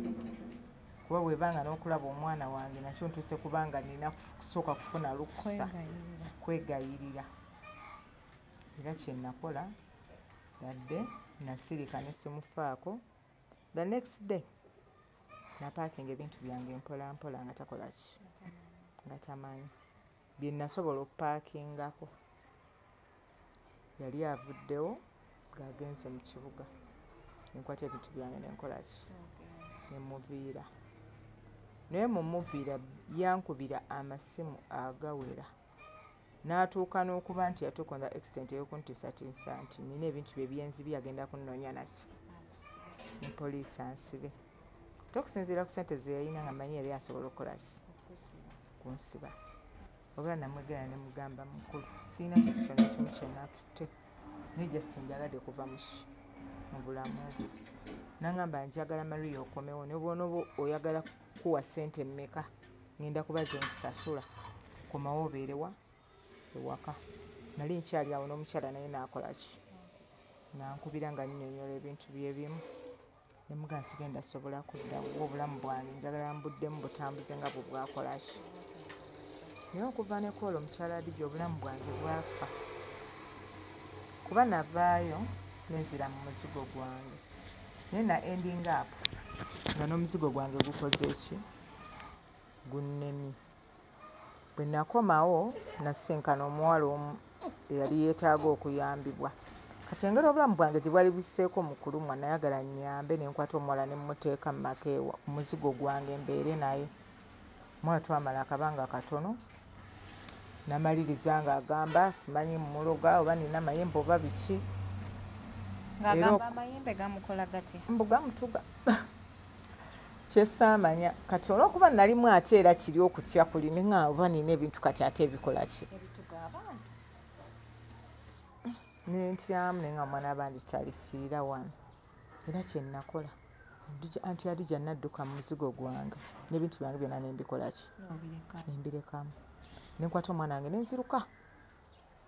kuba bwebanga n'okulaba omwana wange nakyo ntuuse kubanga nina kusooka kufuna lukusa kwegayirira. Era kyenakola yadde nasirika ne simufaako the next day napaakinga ebintu byange mpola mpola nga takola ki nga tamanyi bye nasobola okupaakingako. Yali avuddewo ng'agenze mu kibuga nenkwata ebintu byange nenkola ki nemuviira naye mumuviira yankubira amasimu agawera n'atuuka n'okuba nti yatuuka on the extent ey'okuntiisatiisa nti nina ebintu bye byenzibye agenda kunnoonya naki ne poliisi ansibe tokusinziira ku ssente ze yalina nga manyi yali asobola okukola ki kunsiba. Obula namwegera ne mugamba mukulu siina kintu kyonna kimu kye natutte naye just njagadde kuva mu ki mu bulamu bwe. N'aŋŋamba njagala Maria okomewo ne bw'onooba oyagala kuwa ssente mmeka ngenda kuba ze nkusasula komawo obeerewa ewaka. Nali nkyali awo n'omukyala naye n'akola ki n'ankubira nga nnyonnyola ebintu byebimu ne mugamba sigenda sobola kudda obulamu bwange njagala mbuddemu butambuze nga bwe bwakola ki. Naye okuva ne kwolwo omukyala Adija obulamu bwange bwafa kuba navaayo nenzira mu muzigo gwange naye na ending up nga n'omuzigo gwange gukoze eki gunnemye. Bwe nakomawo nasenkana omuwala omu eyali yeetaaga okuyambibwa kati engeri obulamu bwange gye bwali busseeko mu kulumwa nayagala nnyambe ne nkwata omuwala ne mmuteeka mu maka ewa ku muzigo gwange mbeere naye. Omuwala twamala akabanga katono namaliriza ng'agamba simanyi mmuloga oba nina mayembe oba biki. Ng'agamba amayembe gamukola gati? Mbu gamutuga kyesaamanya kati olw'okuba nalimu ate era kiri okutya kuli ne nga oba nina ebintu kati ate ebikola ki nentyamu naye nga omwana abandi talifiira wano. Era kye nakola anti Adija nadduka mu muzigo gwange n'ebintu byange byonna nembikola ki nembirekamu nenkwata omwana wange nenziruka.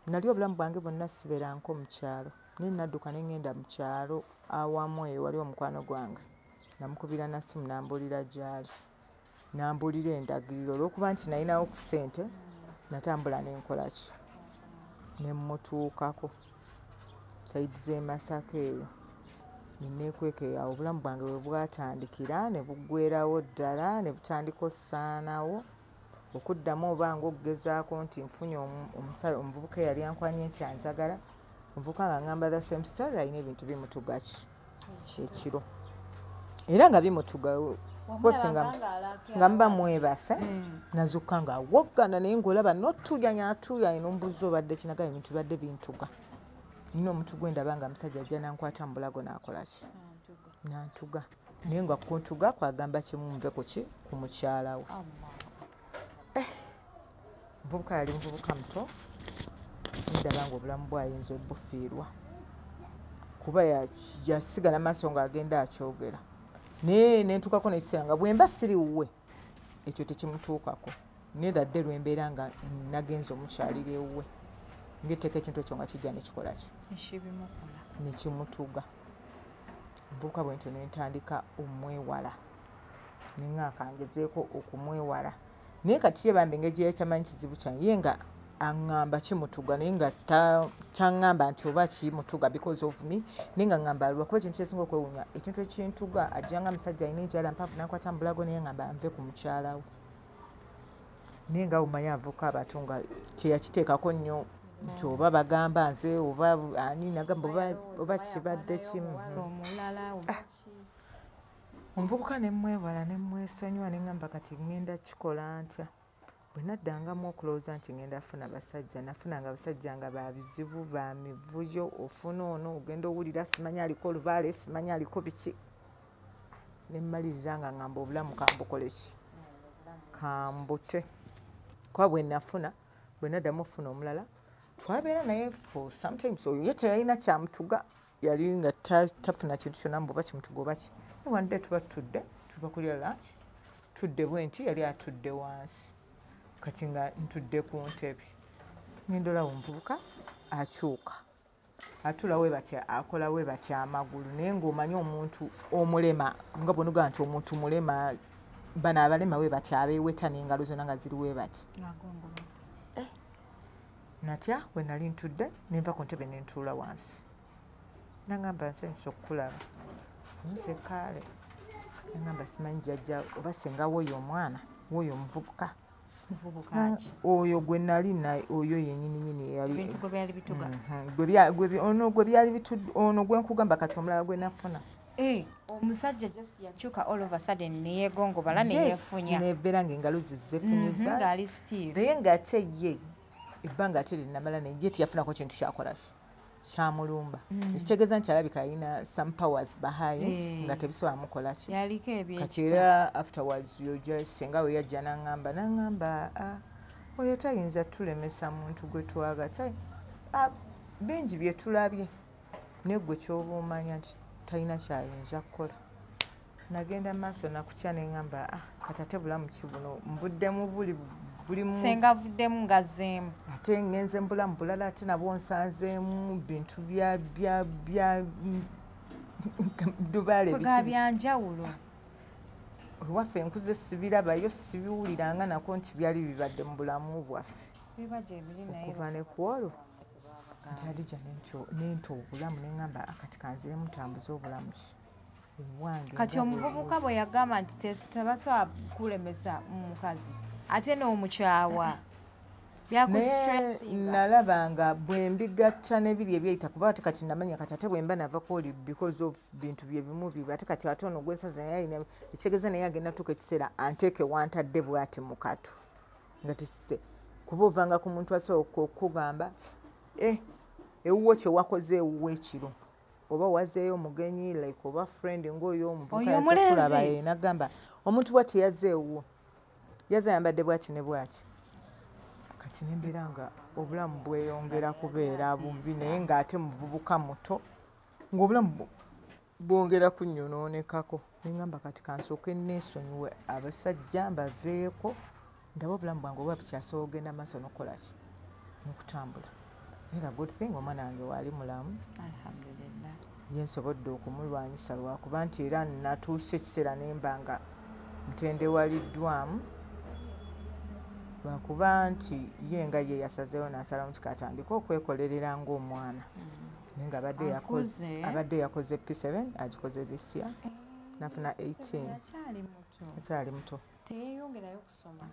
Nali obulamu bwange bwonna sibeeranko mu kyalo naye nadduka nengenda mu kyalo awamu eyo wali omukwano gwange namukubira na simu nambuulira gyali nambuulira endagiriro olw'okuba nti nalinawo ku ssente natambula nenkola ki nemmutuukako sayidi z'e Masaka eyo neneekweka eyo awo obulamu bwange bwe bwatandikira ne buggweerawo ddala ne butandika ossaanawo okuddamu oba ng'okugezaako nti nfunye omuvubuka eyali ankwanye nti anjagala omuvubuka nga ngamba the same story alina ebintu bimutuga ki ekiro era nga bimutuga nga mba mwebase nazukka nga woggana naye ng'olaba n'otulyanya atulyanye n'ombuuza obadde kinagala ebintu bibadde bintuga. Nina omuntu gwe ndaba nga musajja ajja nankwata mu bulago n'akola ki nantuga naye nga kuntuga kwagamba kimu nve ku ki ku mukyala we. Omuvubuka yali muvubuka muto ndaba nga obulamu bwayinza obufiirwa kuba yasigala maaso ng'agenda akyogera naye nentukako nekiseera nga bwe mba siri wuwe ekyo tekimutuukako naye dde lwembeera nga nagenza omukyalira ewuwe ng'etteeka ekintu ekyo nga kijja nekikola ki nekimutuga. Omuvubuka bwe ntyo nentandika omwewala nenga kangezeeko okumwewala naye kati ye bambi engeri gye yakyamanyi kizibu kyange ye nga aŋŋamba kimutuga naye nga taŋŋamba nti oba kimutuga because of me naye nga ŋŋamba lwakuba ekintu kyesinga okwewuunya ekintu ekintuga ajjanga musajja alina enjala mpaavu nakwata mu bulago naye ŋŋamba nve ku mukyala we naye nga omanyi avuka abato nga kyeyakiteekako nnyo nti oba bagamba nze oba ani nagamba oba kibadde kimu. Omuvubuka nemwewala nemwesonyiwa neŋŋamba kati ŋŋenda kikola ntya. Bwe naddangamu okulowooza nti ŋŋenda funa basajja nafunanga abasajja nga babizibu ba mivuyo ofuna ono ogenda owulira simanyi aliko olubaale simanyi aliko biki nemmaliriza nga ŋŋamba obulamu kambukole ki kambute kuba bwe nafuna bwe naddamu ofuna omulala twabeera naye for sometimes oyo ye teyalina kyamutuga yali nga tafuna kintu kyonna mbu oba kimutuga oba ki ewande tuba tutudde tuva kulya lunch tudde bwenti yali atudde wansi kati nga ntudde ku ntebe ngenda olaba omuvubuka akyuka atula we batya akola we batya amagulu naye ng'omanyi omuntu omulema nga bw'onogamba nti omuntu mulema bano abalema we batya abeeweta n'engalo zonna nga ziri we bati natya bwe nali ntudde nenva ku ntebe nentuula wansi nagamba nsanyusa okukulaba nze kaale nagamba simanyi jjajja oba senga w'oyo omwana w'oyo omuvubuka oyo gwe nali oyo yennyininyini ono gwe byali bitudde ono gwe nkugamba kati omulala gwe nafuna omusajja just yakyuka all of a sudden neyeegongobala neyeefunya nebeera ng'engalo zizzefunyiza ng'ali Steve naye ng'ate ye ebbanga ate linnamala naye ye tiyafunako kintu kyakola kyamulumba ekitegeeza nti alabika alina some powers behind nga tebisobola mukola ki yaliko kati era afterwards yoja senga we yajja n'aŋŋamba oyo tayinza tulemesa muntu gwe twaga bingi bye tulabye naye gwe kyoba omanya nti talina kyayinza kukola. Nagenda maaso nakutya ne ŋŋamba kati ate bulamu ki buno nvuddemu bulimu senga avuddemu ngazzeemu ate ngenze mu bulamu bulala ate nabwo nsanzeemu bintu dubaale byanjawulo. ewaffe enkuze sibirabayo sibiwuliranga nako nti byali bibadde mu bulamu bwaffe. Biba gye biri naye okuva ne ku olwo nti Hadija nenta obulamu ne ŋŋamba kati kanziremu ntambuze obulamu ki ewange. Kati omuvubuka bwe yagamba nti tebasobola kulemesa mukazi ate n'omukyawa byakustressing. Nalaba nga bwe mbigatta n'ebiri ebyayita kuba ate kati namanya kati ate bwe mba navako oli because of bintu bye bimu bibi ate kati ate ono gwensaza naye alina ekitegeeza naye agenda tuuka ekiseera anteeke wantadde bw'ati mu katu nga tisise kuba ovanga ku muntu asooka okugamba ewuwo kye wakoze ewuwo ekiro oba wazeeyo omugenyi like oba friend ng'oyo omuvubuka yaza kulaba nagamba omuntu bw'ati yazze ewuwo yazze ayambadde bw'ati ne bw'ati. Kati nembeera nga obulamu bweyongera kubeera bubi naye ng'ate muvubuka muto ng'obulamu bwongera kunnyonoonekako. Neŋŋamba kati kansooke neesonyiwe abasajja mbaveeko ndaba obulamu bwange oba bukyasobola ogenda maaso n'okukola ki n'okutambula. Era good thing omwana wange waali mulamu Alhamdulillah. ye nsobodde okumulwanyisa lwakuba nti era natuuse ekiseera nemba nga ntendewaliddwamu lwakuba nti ye nga ye yasazeewo n'asalamu kikatandika okwekolerera ng'omwana naye nga abadde yakoze P7 agikoze this year nafuna 18 akyali muto teyeyongerayo kusoma.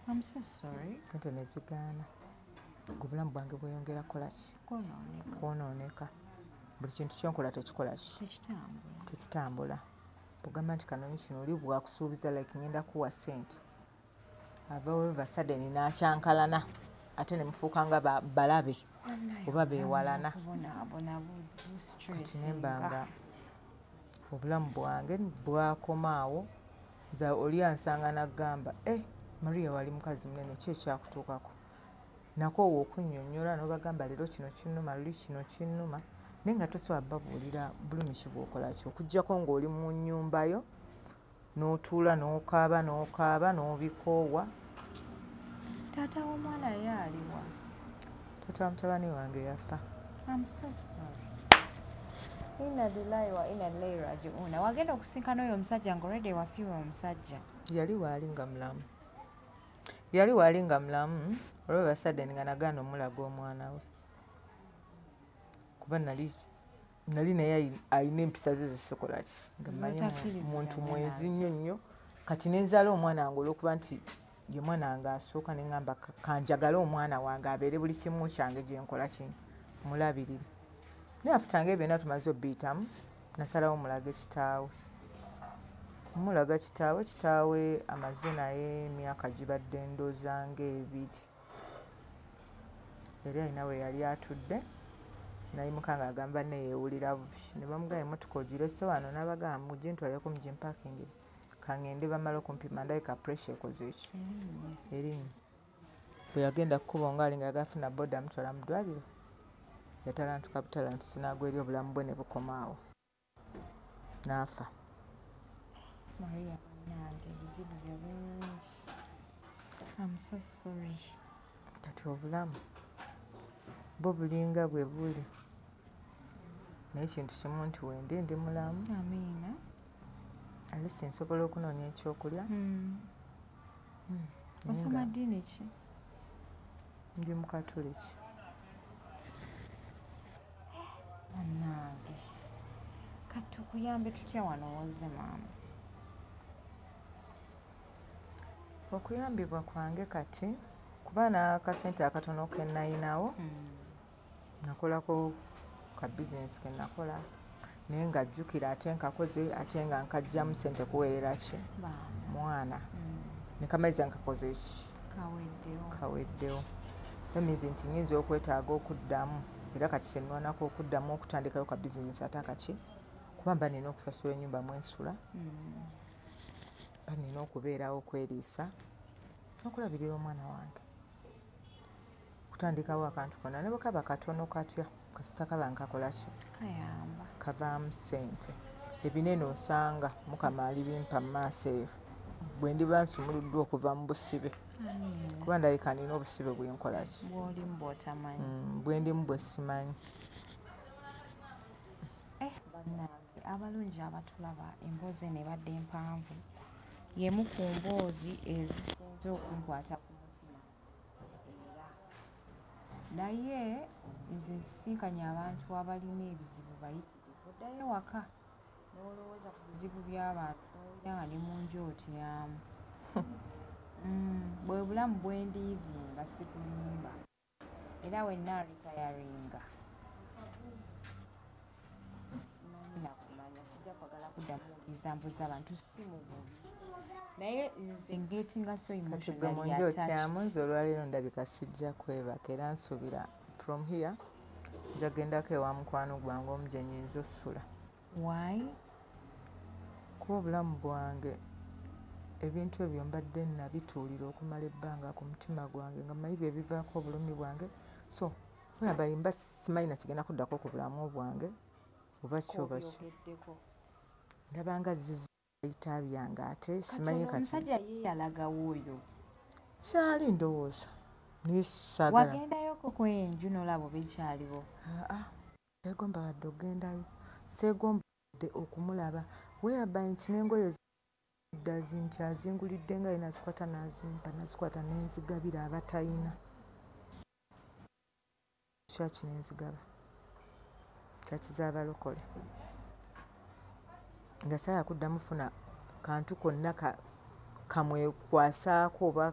I'm so sorry. sente nezigaana obulamu bwange bweyongera kukola ki kwonooneka. Buli kintu kyonkola tekikola ki tekitambula. Bugamba nti kanoni kino oli bwakusuubiza like ngenda kuwa ssente avawo basadeni n'akyankalana ate ne mufuuka nga balabe oba beewalana. Kati nembanga obulamu bwange bwakomaawo nze oli ansanga n'agamba Maria wali mukazi munene ki ekyakutuukako nakoowa okunnyonnyola n'obagamba leero kino kinnuma luli kino kinnuma naye nga tosobola babuulira bulumi ki bw'okola ki okuggyako ng'oli mu nnyumbayo n'otuula n'okaaba n'obikoowa. Taata w'omwana ye aliwa? Taata wa mutabani wange yafa. I'm so sorry. Inna lillahi wa inna ilaihi raji'un. Wagenda okusinkana oyo omusajja ng'olwedde wafiirwa omusajja? Yali waali nga mulamu olwo basadde nga nagaana omulaga omwana we kuba nali naye alina empisa ze zisikola ki nga manyi muntu mwezi nnyo kati nenzaala omwana wange olwokuba nti ye mwana wange asooka ne ŋŋamba kanjagala omwana wange abeere buli kimu kyange gye nkola ki mulabirire. Naye afutanga ebyonna tumaze obbiyitamu nasalawo mulaga kitaawe. Kumulaga kitaawe amaze naye emyaka gibadde ndooza ng'ebiri. Yali alina we yali atudde nayimuka ng'agamba neyeewulira bubi ne bamugamba emmotoka ogirese wano n'abagamba mugintwaleko mugimpakingire kangende bamala okumpima ndabe ka pressure ekoze eki erinnya. Bwe yagenda kkubo ng'ali nga yagafuna boda amutwala mu ddwaliro yatalantuka butalantu sinagwa eri obulamu bwe ne bukomaawo n'afa. Maria nange ebizibu byo bingi. I'm so sorry. Kati obulamu bwo bulinga bwe buli naye kintu kimu nti wendi ndi mulamu. Amiina. Alisi nsobola okunoonya ekyokulya. Osoma ddiini ki? Ndi Mukatuliki. Nange kati tukuyambe tutya wano wozze maama? Okuyambibwa kwange kati kuba n'akasente akatono ke nnayinawo nakolako ka bizinesi ke nakola naye ng'ajjukira ate nkakoze ate nga nkajjamu ssente kuweerera ki mwana ne kamaliza nkakoze ki kaweddewo. Tamizi nti nnyinza okwetaaga okuddamu era kati kyenwanako okuddamu okutandikayo ka bizinesi ate akaki kuba mba nina okusasula ennyumba mwensula mba nina okubeerawo okweriisa n'okulabirira omwana wange kutandikawo akantu konna ne bwe kaba katono katya kasita kaba nkakola ki kayamba. kavaamu ssente. Ebinene osanga Mukama alibimpa mu maaso eyo bwe ndiba nsumuluddwa okuva mu busibe, kuba ndabika nina obusibe bwe nkola ki bw'olimu bw'otamanyi. bwe ndimu bwe simanyi. Bannange abalungi abatulaba, emboozi eno ebadde mpanvu, y'emu ku mboozi ezisinze okunkwata ku mutima era naye nze nsisinkanye abantu abalina ebizibu bayitirivu. Oddayo waka n'olowooza ku bizibu by'abantu n'owulira nga ne mu nju otyamu. Bwe bulamu bwendiivinga sikulimba era wenna ritayaringa simanyi nakumanya, sijja kwagala kuddamu kuwuliriza mbuzi abantu si mu bubi, naye nze ngetinga so emotionally otyamu. Nze olwaleero ndabika sijja kwebaka era nsuubira from here nja gendako ewa mukwano gwange omu gye nnyinza ossula. Why? Kuba obulamu bwange ebintu ebyo mbadde nabituulira okumala ebbanga ku mutima gwange nga mmanyi bye bivaako obulumi bwange, so weabayimba simanyi nakigenda kuddako ku bulamu bwange oba ki oba ki. Ndabanga zizayita byange ate simanyi kati omusajja ye yalagawo oyo kyali ndowooza naye saagala. Wagendayoko kwenju n'olaba oba ekyaliwo? Seegomba wadde ogendayo, seegomba wadde okumulaba. Weabayi nti n'engoye ddazi nti azingulidde nga yina zikwata n'azimpa, nazikwata n'enzigabira abatayina. Kyaki n'enzigaba kyaki z'abalokole nga saaya kuddamu funa kantu konna kamwekwasaako oba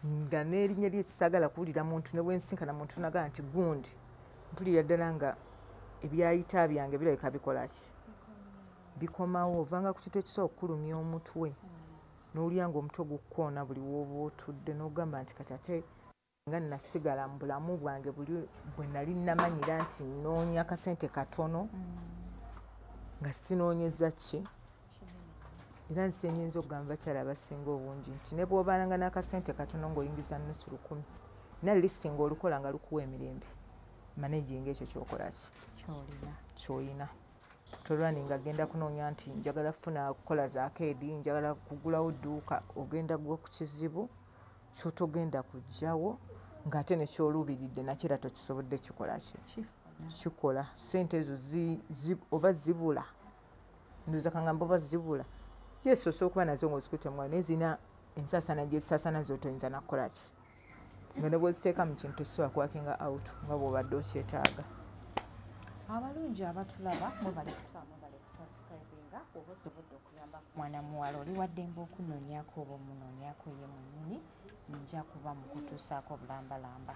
nga n'erinnya lye sisaagala kuwulira muntu ne bwensinkana muntu nagala nti gundi mpulira ddala nga ebyayita byange birabika bikola ki bikomawo. Ovanga ku kintu ekisobola okukulumya omutwe n'owulira ng'omutwe gukkoona buli w'oba otudde n'ogamba nti kati ate nga nasigala mu bulamu bwange buli bwe nali namanyira nti nnoonya akasente katono nga sinoonyeza ki. Era nsi enyinza okugamba bakyala abasinga obungi nti ne bw'obaanga n'akasente katono ng'oyingiza nnusu 10 na lisiti ng'olukola nga lukuwa emirembe managing ekyo kyokola ki ky'olina. Tolwani nga genda kunoonya nti njagala kufuna kukola za keedi, njagala kugulawo dduuka, ogenda gwa ku kizibu ky'otogenda kuggyawo ng'ate nekyoluubiridde nakyo era tokisobodde kikola ki kikola. Ssente ezo oba zibula ndowooza kangamba oba zibula yesu osobola okuba nazo ng'ozikutte mu ngalo naye zirina ensaasana gye zisaasana z'otoyinza nakukola ki nga ne bw'oziteeka mu kintu tokisobola kuwakinga out nga bw'obadde okyetaaga. Abalungi abatulaba mwebale kutwala mwebale kusubscribinga oba osobodde okuyamba ku mwana muwala oli waddembe okunoonyako oba omunoonyako ye mwennyini nja kuba mu kutuusaako bulambalamba.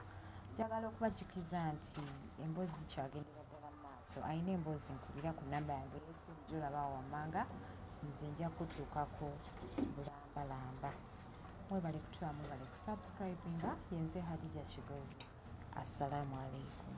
Njagala okubajjukiza nti emboozi zikyagendera ddala mu maaso. Alina emboozi nkubira ku nnamba yange ey'essimu gy'olaba wammanga, nze nja kutuukako bulambalamba. Mwebale kutwala mwebale kusubscribinga. Yenze Hadija Kigozi. Assalamu alaikum.